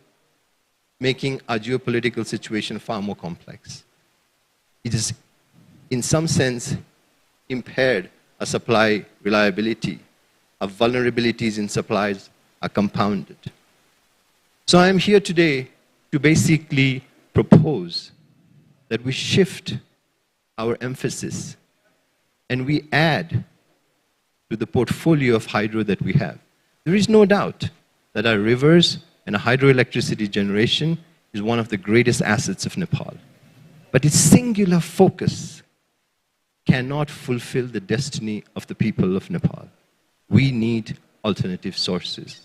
H: making our geopolitical situation far more complex. It is, in some sense, impaired our supply reliability. Our vulnerabilities in supplies are compounded. So I am here today to basically propose that we shift our emphasis and we add to the portfolio of hydro that we have. There is no doubt that our rivers and our hydroelectricity generation is one of the greatest assets of Nepal. But its singular focus cannot fulfill the destiny of the people of Nepal. We need alternative sources.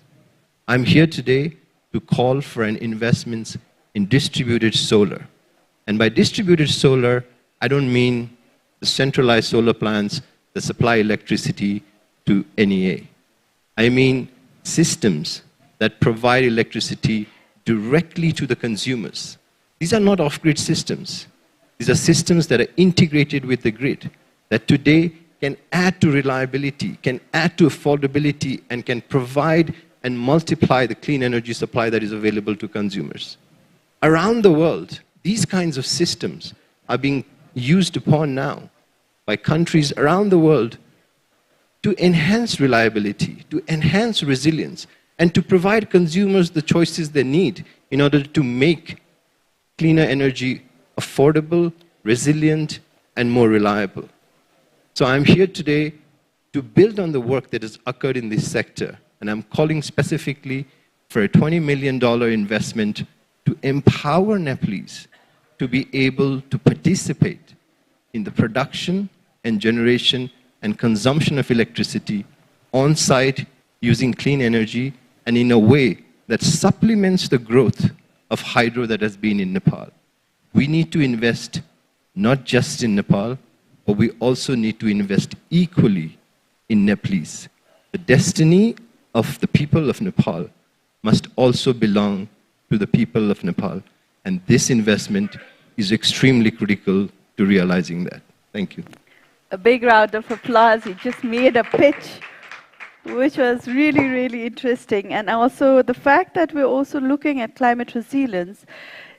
H: I'm here today to call for an investment in distributed solar. And by distributed solar, I don't mean the centralized solar plants that supply electricity to NEA. I mean systems that provide electricity directly to the consumers. These are not off-grid systems. These are systems that are integrated with the grid, that today can add to reliability, can add to affordability, and can provide and multiply the clean energy supply that is available to consumers. Around the world, these kinds of systems are being used upon now by countries around the world to enhance reliability, to enhance resilience, and to provide consumers the choices they need in order to make cleaner energy affordable, resilient, and more reliable. So I'm here today to build on the work that has occurred in this sector, and I'm calling specifically for a $20 million investment to empower Nepalese to be able to participate in the production and generation and consumption of electricity on site using clean energy and in a way that supplements the growth of hydro that has been in Nepal. We need to invest not just in Nepal, but we also need to invest equally in Nepalese. The destiny of the people of Nepal must also belong to the people of Nepal, and this investment is extremely critical to realizing that. Thank you.
C: A big round of applause. He just made a pitch, which was really, really interesting. And also the fact that we're also looking at climate resilience,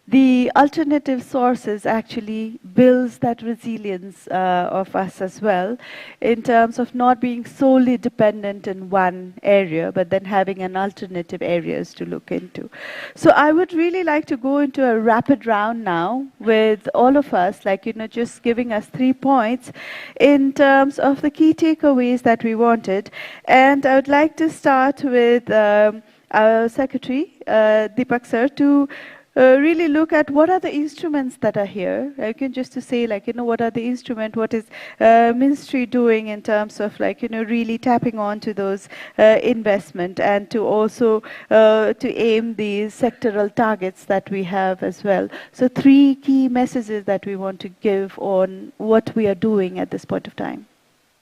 C: the alternative sources actually builds that resilience of us as well, in terms of not being solely dependent in one area, but then having an alternative areas to look into. So I would really like to go into a rapid round now with all of us, like, just giving us 3 points in terms of the key takeaways that we wanted. And I would like to start with our Secretary, Deepak Sir, to really look at what are the instruments that are here. I can just to say, what are the instruments, what is ministry doing in terms of, really tapping on to those investment, and to also to aim these sectoral targets that we have as well. So 3 key messages that we want to give on what we are doing at this point of time.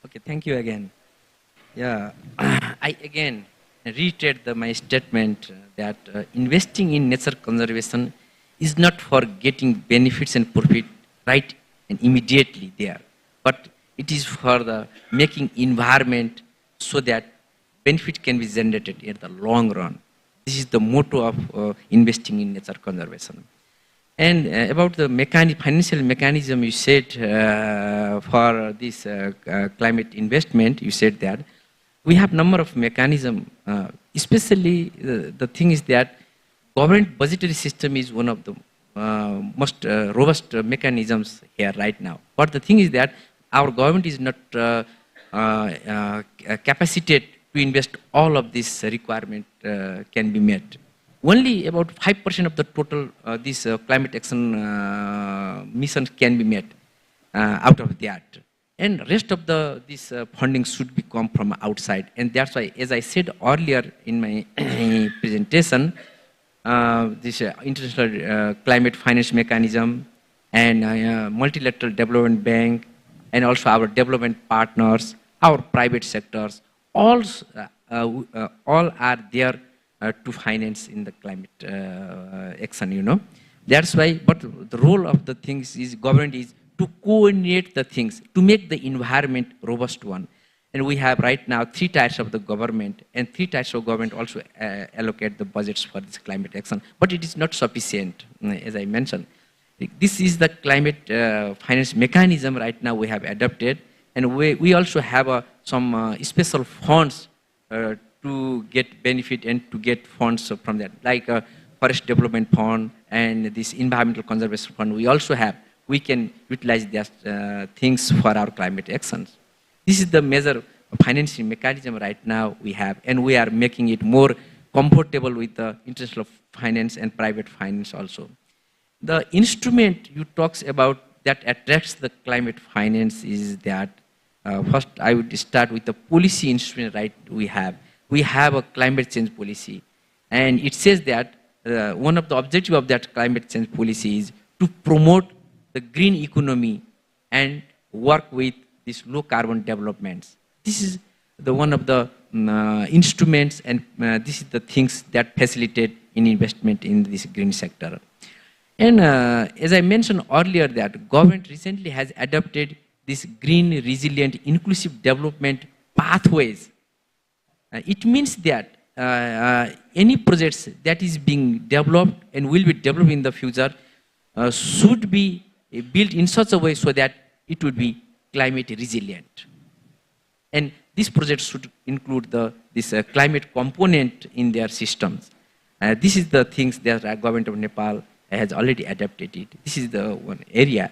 D: Okay, thank you again. Yeah, I again reiterate my statement that investing in nature conservation is not for getting benefits and profit right and immediately there, but it is for the making environment so that benefit can be generated in the long run. This is the motto of investing in nature conservation. And about the financial mechanism, you said for this climate investment, you said that we have number of mechanisms, especially the thing is that government budgetary system is one of the most robust mechanisms here right now. But the thing is that our government is not capacitated to invest all of this requirement can be met. Only about 5% of the total this climate action missions can be met out of that. And rest of this funding should be come from outside. And that's why, as I said earlier in my presentation, this international climate finance mechanism and multilateral development bank, and also our development partners, our private sectors, all are there to finance in the climate action, That's why, but the role of the things is government is to coordinate the things, to make the environment robust one. And we have right now 3 types of the government, and 3 types of government also allocate the budgets for this climate action. But it is not sufficient, as I mentioned. This is the climate finance mechanism right now we have adopted, and we also have some special funds to get benefit and to get funds from that, like Forest Development Fund and this Environmental Conservation Fund we also have. We can utilize these things for our climate actions. This is the major financing mechanism right now we have, and we are making it more comfortable with the international finance and private finance also. The instrument you talks about that attracts the climate finance is that, first I would start with the policy instrument right we have. We have a climate change policy, and it says that one of the objectives of that climate change policy is to promote the green economy and work with these low carbon developments. This is the one of the instruments, and this is the things that facilitate in investment in this green sector. And as I mentioned earlier, that government recently has adopted this green, resilient, inclusive development pathways. It means that any projects that is being developed and will be developed in the future should be built in such a way so that it would be climate resilient. And these projects should include this climate component in their systems. This is the things that the government of Nepal has already adapted it. This is the one area.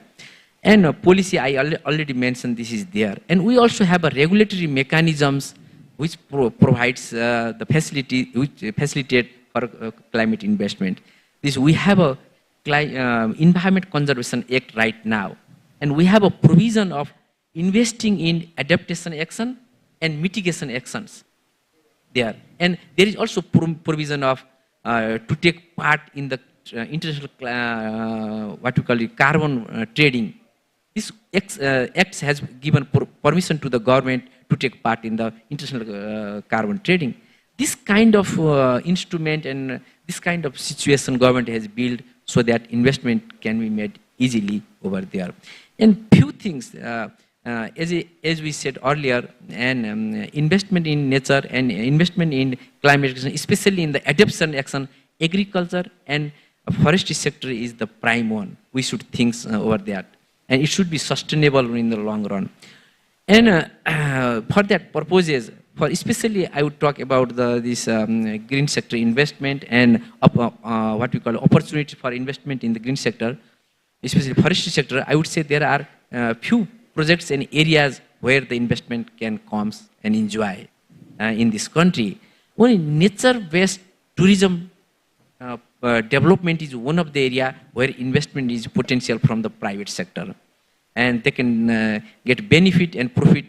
D: And policy, I already mentioned this is there. And we also have a regulatory mechanisms which provides the facility, which facilitate for climate investment. We have a Environment Conservation Act right now. And we have a provision of investing in adaptation action and mitigation actions there. And there is also provision of to take part in the international, what we call it, carbon trading. This Act has given permission to the government to take part in the international carbon trading. This kind of instrument and this kind of situation government has built so that investment can be made easily over there. And few things, as we said earlier, and investment in nature and investment in climate action, especially in the adaptation action, agriculture and forestry sector is the prime one. We should think over that. And it should be sustainable in the long run. And for that purposes, for especially I would talk about this green sector investment and what we call opportunity for investment in the green sector, especially forestry sector. I would say there are few projects and areas where the investment can come and enjoy in this country. Only nature-based tourism development is one of the area where investment is potential from the private sector. And they can get benefit and profit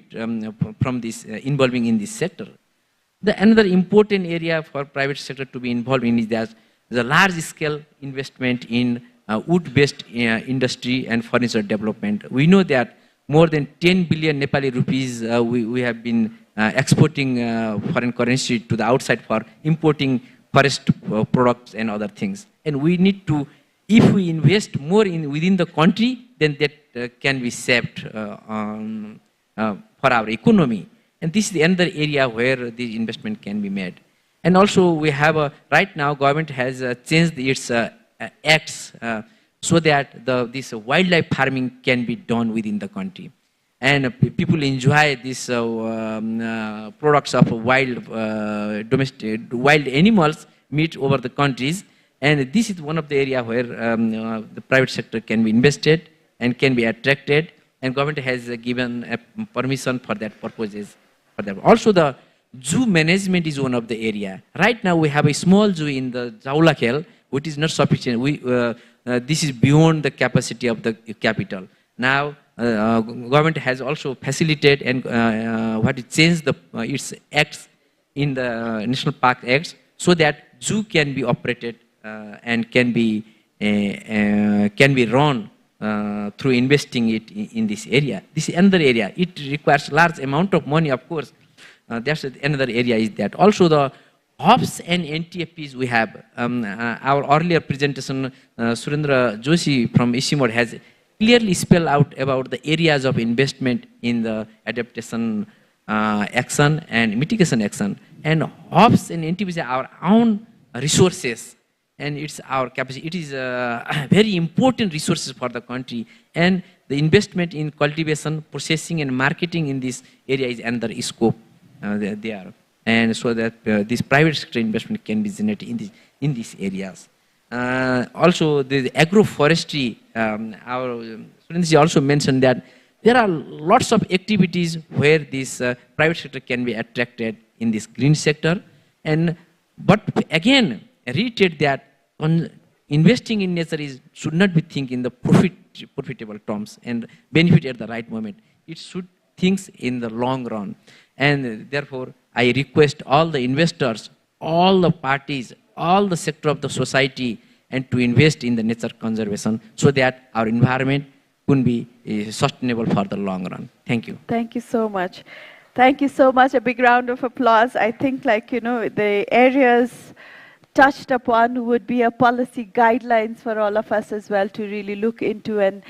D: from this involving in this sector. Another important area for private sector to be involved in is that the large-scale investment in wood-based industry and furniture development. We know that more than 10 billion Nepali rupees we have been exporting foreign currency to the outside for importing forest products and other things. And we need to, if we invest more within the country, then that can be saved for our economy. And this is another area where the investment can be made. And also we have, right now government has changed its acts so that this wildlife farming can be done within the country. And people enjoy these products of wild animals meat over the countries. And this is one of the area where the private sector can be invested and can be attracted. And government has given permission for that purposes. Also the zoo management is one of the area. Right now we have a small zoo in the Jaulakhel, which is not sufficient. This is beyond the capacity of the capital. Now government has also facilitated and changed its acts in the National Park Acts so that zoo can be operated and can be run through investing it in this area. This is another area. It requires large amount of money, of course. That's another area is that. Also the hubs and NTFPs we have. Our earlier presentation, Surendra Joshi from Ishimod has clearly spelled out about the areas of investment in the adaptation action and mitigation action. And hubs and NTFPs are our own resources. And it's our capacity. It is very important resources for the country. And the investment in cultivation, processing, and marketing in this area is under scope there. And so that this private sector investment can be generated in these areas. Also, the agroforestry, our students also mentioned that there are lots of activities where this private sector can be attracted in this green sector. But again, reiterate that investing in nature should not be think in the profitable terms and benefit at the right moment. It should think in the long run. And therefore, I request all the investors, all the parties, all the sector of the society, and to invest in the nature conservation so that our environment can be sustainable for the long run. Thank you.
C: Thank you so much. Thank you so much. A big round of applause. I think, the areas touched upon would be a policy guidelines for all of us as well to really look into and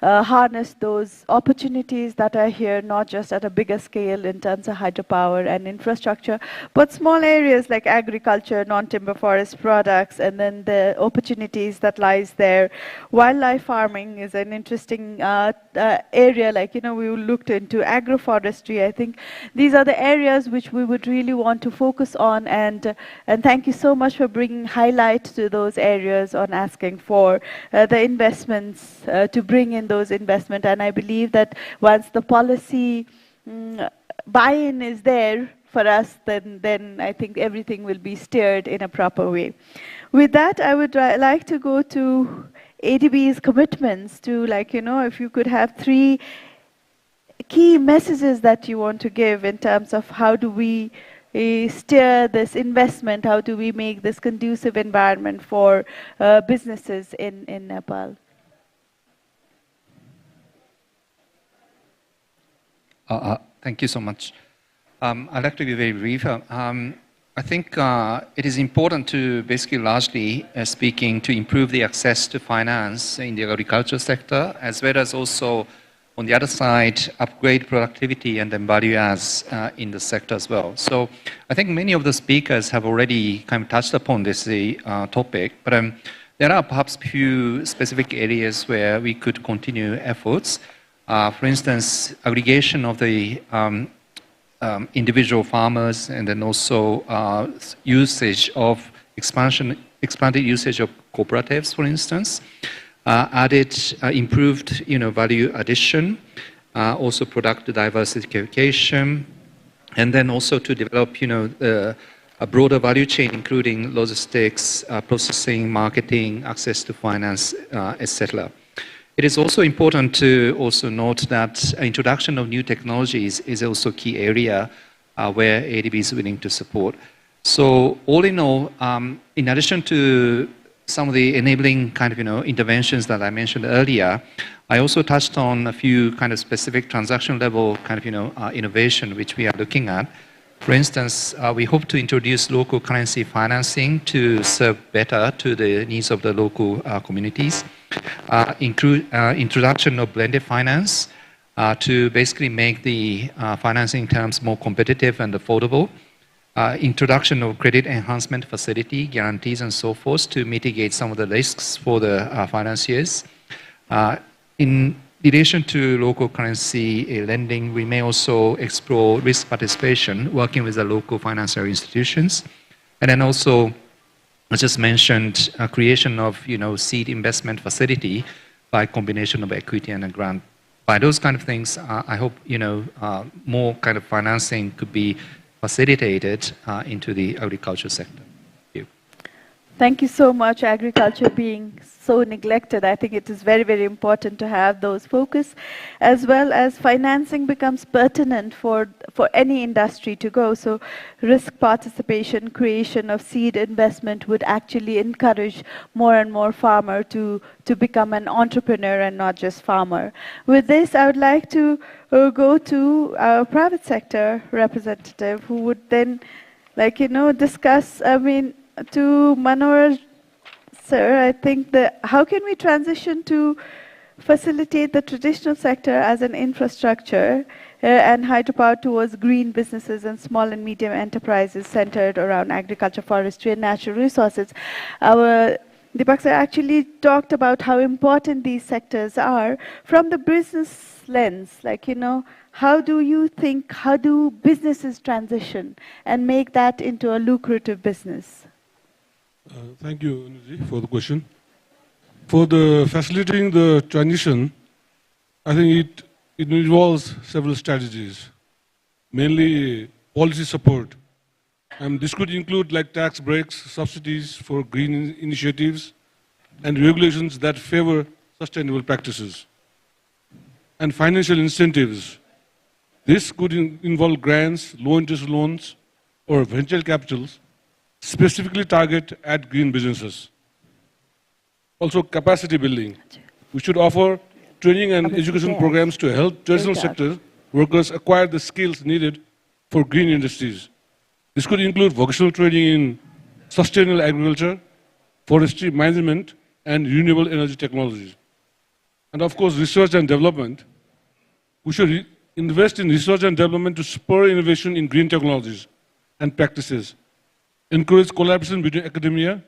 C: harness those opportunities that are here, not just at a bigger scale in terms of hydropower and infrastructure, but small areas like agriculture, non-timber forest products, and then the opportunities that lies there. Wildlife farming is an interesting area, like, we will look into agroforestry. I think these are the areas which we would really want to focus on, and thank you so much for bringing highlight to those areas on asking for the investments, to bring in those investments. And I believe that once the policy buy-in is there for us, then I think everything will be steered in a proper way. With that, I would like to go to ADB's commitments to, if you could have 3 key messages that you want to give in terms of how do we steer this investment, how do we make this conducive environment for businesses in Nepal?
E: Thank you so much. I'd like to be very brief. I think it is important to basically largely speaking to improve the access to finance in the agriculture sector, as well as also on the other side, upgrade productivity and then value adds in the sector as well. So I think many of the speakers have already kind of touched upon this topic, but there are perhaps few specific areas where we could continue efforts. For instance, aggregation of the individual farmers, and then also usage of expanded usage of cooperatives, for instance. Improved, value addition, also product diversification, and then also to develop, a broader value chain, including logistics, processing, marketing, access to finance, etc. It is also important to also note that introduction of new technologies is also a key area where ADB is willing to support. So all in all, in addition to some of the enabling kind of, interventions that I mentioned earlier, I also touched on a few kind of specific transaction level kind of, innovation which we are looking at. For instance, we hope to introduce local currency financing to serve better to the needs of the local communities. Introduction of blended finance to basically make the financing terms more competitive and affordable. Introduction of credit enhancement facility, guarantees and so forth to mitigate some of the risks for the financiers. In relation to local currency lending, we may also explore risk participation, working with the local financial institutions. And then also, I just mentioned creation of, seed investment facility by combination of equity and a grant. By those kind of things, I hope, more kind of financing could be facilitated into the agriculture sector. Thank you.
C: Thank you so much. Agriculture being so neglected, I think it is very, very important to have those focus, as well as financing becomes pertinent for any industry to go. So risk participation, creation of seed investment would actually encourage more and more farmer to become an entrepreneur and not just farmer. With this, I would like to go to our private sector representative who would then, discuss, to Manohar Sir, I think how can we transition to facilitate the traditional sector as an infrastructure and hydropower towards green businesses and small and medium enterprises centered around agriculture, forestry, and natural resources? Our Deepak sir actually talked about how important these sectors are from the business lens. How do businesses transition and make that into a lucrative business?
F: Thank you, Anuji, for the question. For the facilitating the transition, I think it involves several strategies, mainly policy support. And this could include tax breaks, subsidies for green initiatives, and regulations that favor sustainable practices. And financial incentives. This could involve grants, low-interest loans, or venture capitals, specifically target at green businesses. Also, capacity building. We should offer training and education programs to help traditional sector workers acquire the skills needed for green industries. This could include vocational training in sustainable agriculture, forestry management, and renewable energy technologies. And of course, research and development. We should invest in research and development to spur innovation in green technologies and practices, encourage collaboration between academia,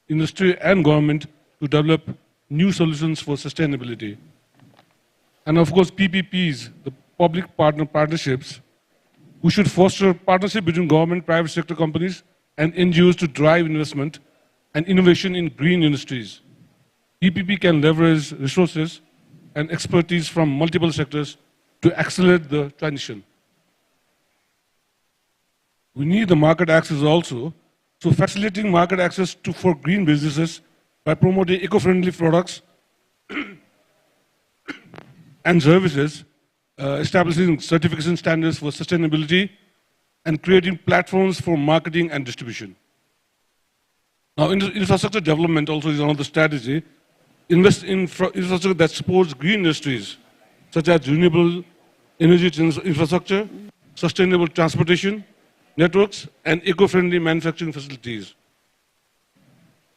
F: industry, and government to develop new solutions for sustainability. And of course, PPPs, the public-partner partnerships. We should foster partnership between government, private sector companies, and NGOs to drive investment and innovation in green industries. PPP can leverage resources and expertise from multiple sectors to accelerate the transition. We need the market access also, so facilitating market access for green businesses by promoting eco-friendly products and services, establishing certification standards for sustainability, and creating platforms for marketing and distribution. Now, infrastructure development also is another strategy. Invest in infrastructure that supports green industries, such as renewable energy infrastructure, sustainable transportation networks, and eco-friendly manufacturing facilities.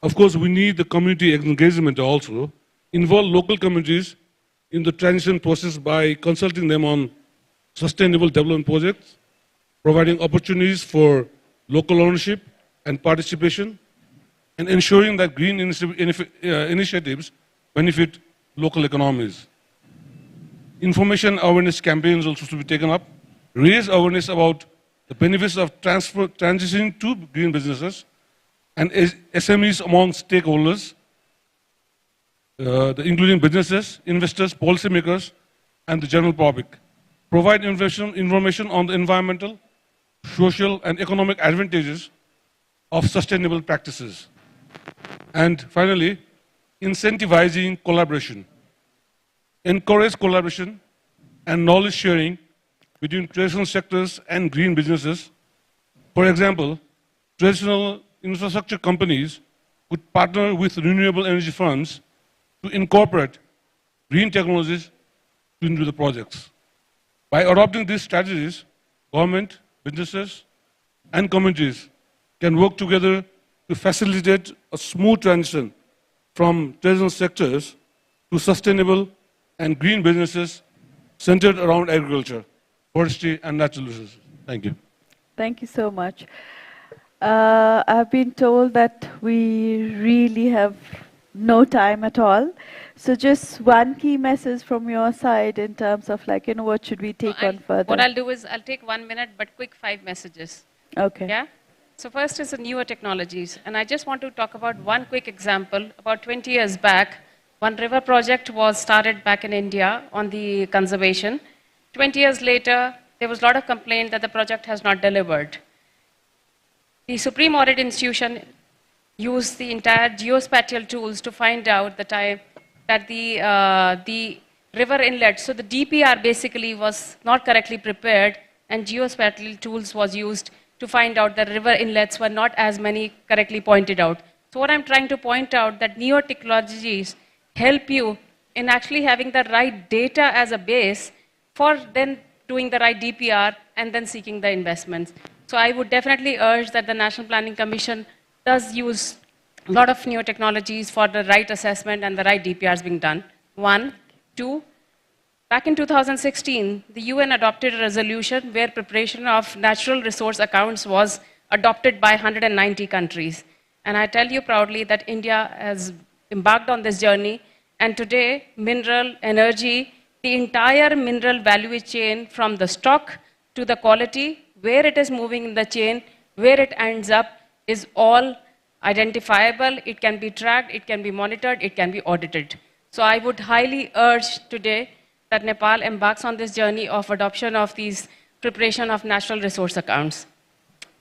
F: Of course, we need the community engagement also. Involve local communities in the transition process by consulting them on sustainable development projects, providing opportunities for local ownership and participation, and ensuring that green initiatives benefit local economies. Information awareness campaigns also should be taken up, raise awareness about the benefits of transitioning to green businesses and SMEs among stakeholders, including businesses, investors, policymakers, and the general public. Provide information on the environmental, social, and economic advantages of sustainable practices. And finally, incentivizing collaboration. Encourage collaboration and knowledge sharing between traditional sectors and green businesses. For example, traditional infrastructure companies could partner with renewable energy firms to incorporate green technologies into the projects. By adopting these strategies, government, businesses, and communities can work together to facilitate a smooth transition from traditional sectors to sustainable and green businesses centered around agriculture, forestry, and natural resources. Thank you.
C: Thank you so much. I've been told that we really have no time at all. So just one key message from your side in terms of like, what should we take on further?
G: What I'll do is I'll take 1 minute, but quick 5 messages.
C: Okay.
G: Yeah? So first is the newer technologies. And I just want to talk about one quick example. About 20 years back, one river project was started back in India on the conservation. 20 years later, there was a lot of complaint that the project has not delivered. The Supreme Audit Institution used the entire geospatial tools to find out the time that the river inlet, so the DPR basically was not correctly prepared, and geospatial tools was used to find out that river inlets were not as many correctly pointed out. So what I'm trying to point out that newer technologies help you in actually having the right data as a base for then doing the right DPR and then seeking the investments. So I would definitely urge that the National Planning Commission does use a lot of new technologies for the right assessment and the right DPRs being done. 1, 2, back in 2016, the UN adopted a resolution where preparation of natural resource accounts was adopted by 190 countries. And I tell you proudly that India has embarked on this journey, and today, mineral, energy, the entire mineral value chain from the stock to the quality, where it is moving in the chain, where it ends up, is all identifiable. It can be tracked, it can be monitored, it can be audited. So I would highly urge today that Nepal embarks on this journey of adoption of these preparation of natural resource accounts.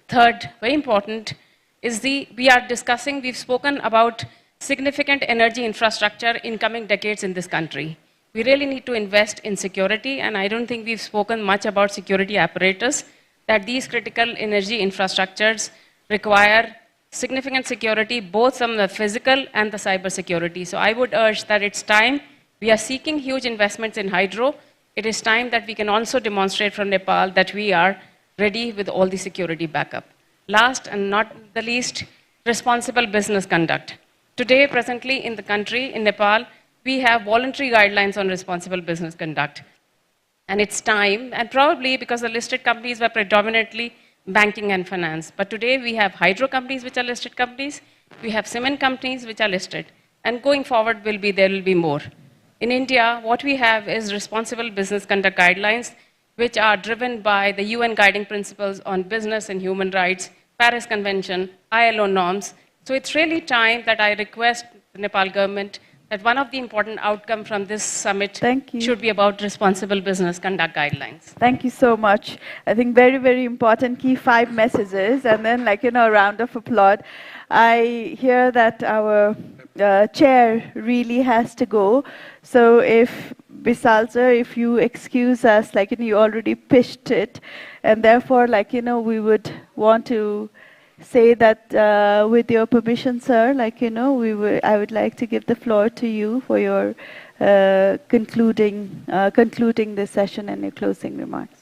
G: Third, very important, is we've spoken about significant energy infrastructure in coming decades in this country. We really need to invest in security, and I don't think we've spoken much about security apparatus, that these critical energy infrastructures require significant security, both from the physical and the cyber security. So I would urge that it's time. We are seeking huge investments in hydro. It is time that we can also demonstrate from Nepal that we are ready with all the security backup. Last and not the least, responsible business conduct. Today, presently in the country, in Nepal, we have voluntary guidelines on responsible business conduct. And it's time, and probably because the listed companies were predominantly banking and finance. But today we have hydro companies which are listed companies, we have cement companies which are listed, and going forward there will be more. In India, what we have is responsible business conduct guidelines, which are driven by the UN guiding principles on business and human rights, Paris Convention, ILO norms. So it's really time that I request the Nepal government that one of the important outcomes from this summit should be about responsible business conduct guidelines.
C: Thank you so much. I think very, very important key 5 messages, and then a round of applause. I hear that our chair really has to go. So if Bisal sir, if you excuse us, you already pitched it, and therefore, we would want to say that with your permission, sir, I would like to give the floor to you for your concluding this session and your closing remarks.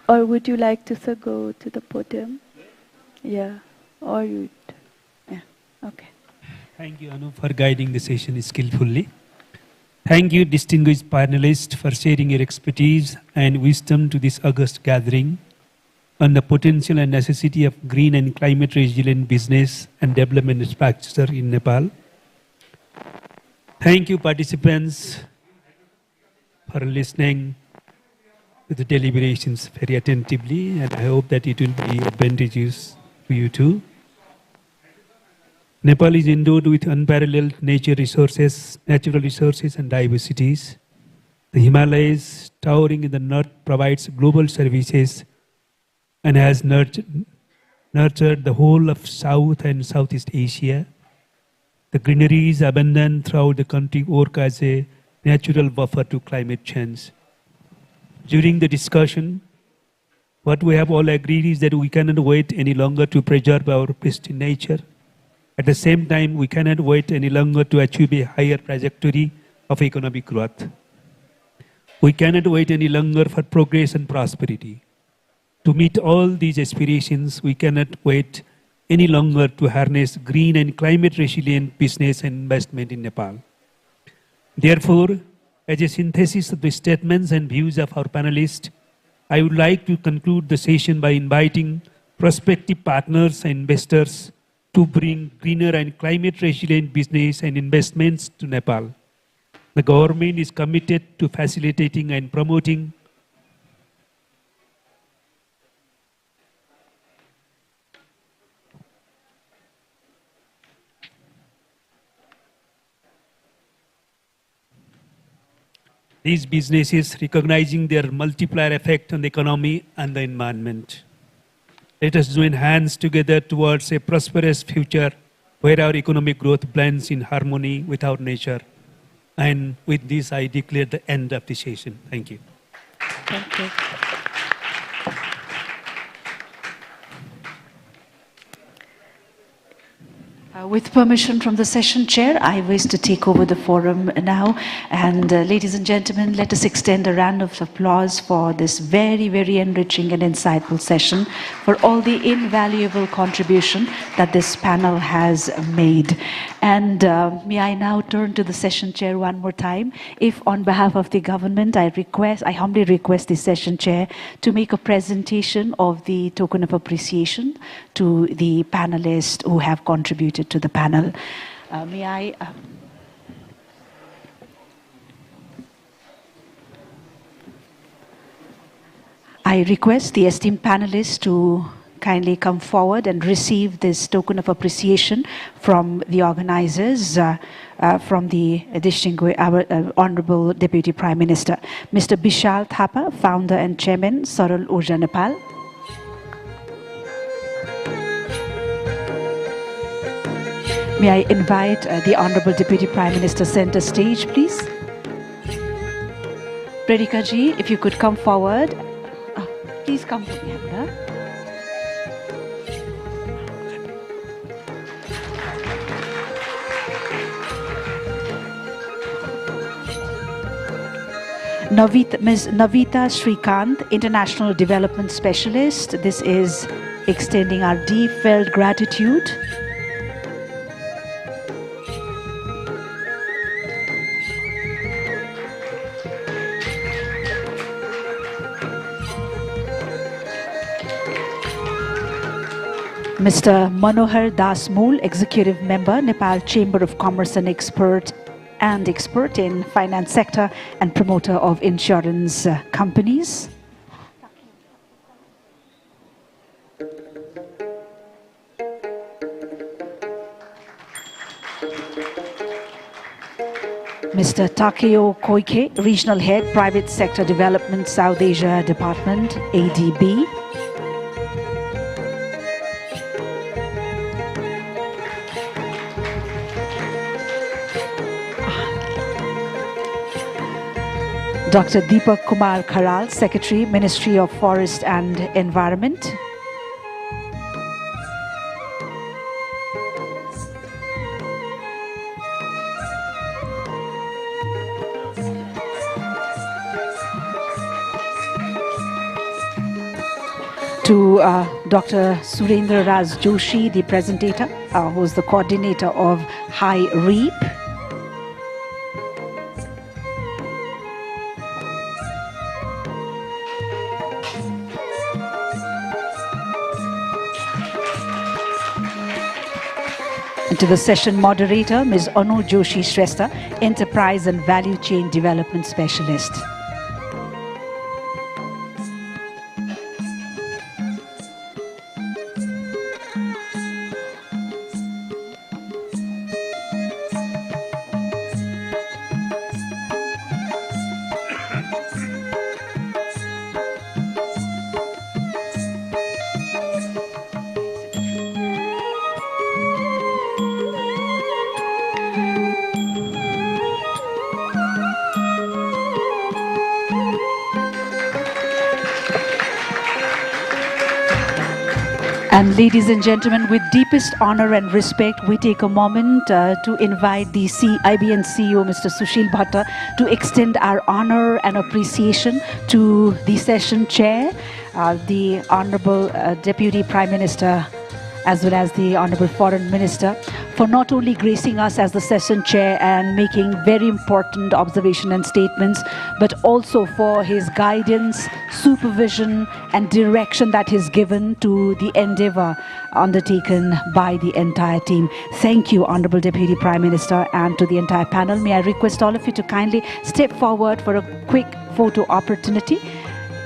C: Or would you like to, sir, go to the podium? Yeah, or you, yeah, okay.
I: Thank you, Anu, for guiding the session skillfully. Thank you, distinguished panelists, for sharing your expertise and wisdom to this august gathering on the potential and necessity of green and climate resilient business and development infrastructure in Nepal. Thank you, participants, for listening to the deliberations very attentively, and I hope that it will be advantageous to you too. Nepal is endowed with unparalleled natural resources and diversities. The Himalayas, towering in the north, provides global services and has nurtured the whole of South and Southeast Asia. The greenery is abundant throughout the country, work as a natural buffer to climate change. During the discussion, what we have all agreed is that we cannot wait any longer to preserve our pristine nature. At the same time, we cannot wait any longer to achieve a higher trajectory of economic growth. We cannot wait any longer for progress and prosperity. To meet all these aspirations, we cannot wait any longer to harness green and climate resilient business and investment in Nepal. Therefore, as a synthesis of the statements and views of our panelists, I would like to conclude the session by inviting prospective partners and investors to bring greener and climate resilient business and investments to Nepal. The government is committed to facilitating and promoting these businesses, recognizing their multiplier effect on the economy and the environment. Let us join hands together towards a prosperous future where our economic growth blends in harmony with our nature. And with this, I declare the end of the session. Thank you.
C: Thank you.
B: With permission from the session chair, I wish to take over the forum now. And ladies and gentlemen, let us extend a round of applause for this very, very enriching and insightful session, for all the invaluable contribution that this panel has made. And may I now turn to the session chair one more time. If on behalf of the government, I humbly request the session chair to make a presentation of the token of appreciation to the panelists who have contributed to the panel. May I... I request the esteemed panelists to kindly come forward and receive this token of appreciation from the organizers, from the distinguished, our Honorable Deputy Prime Minister, Mr. Bishal Thapa, Founder and Chairman, Saral Urja Nepal. May I invite the Honorable Deputy Prime Minister center stage, please. Predika ji, if you could come forward. Please come from here. Ms. Navita Srikanth, International Development Specialist. This is extending our deep felt gratitude. Mr. Manohar Das Mool, Executive Member, Nepal Chamber of Commerce and expert in finance sector and promoter of insurance companies. Mr. Takeo Koike, Regional Head, Private Sector Development, South Asia Department, ADB. Dr. Deepak Kumar Kharal, Secretary, Ministry of Forest and Environment. To Dr. Surendra Raj Joshi, the presentator, who is the coordinator of High REAP. And to the session moderator, Ms. Anu Joshi Shrestha, Enterprise and Value Chain Development Specialist. And ladies and gentlemen, with deepest honor and respect, we take a moment to invite the IBN CEO, Mr. Sushil Bhatta, to extend our honor and appreciation to the session chair, the Honorable Deputy Prime Minister, as well as the Honorable Foreign Minister, for not only gracing us as the session chair and making very important observations and statements, but also for his guidance, supervision, and direction that is given to the endeavor undertaken by the entire team. Thank you, Honorable Deputy Prime Minister, and to the entire panel. May I request all of you to kindly step forward for a quick photo opportunity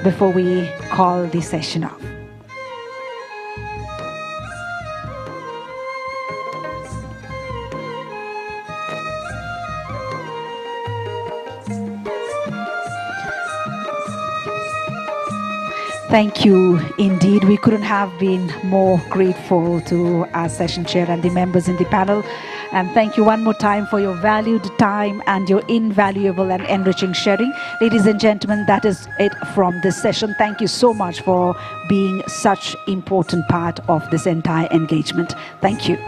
B: before we call the session off. Thank you indeed. We couldn't have been more grateful to our session chair and the members in the panel. And thank you one more time for your valued time and your invaluable and enriching sharing. Ladies and gentlemen, that is it from this session. Thank you so much for being such important part of this entire engagement. Thank you.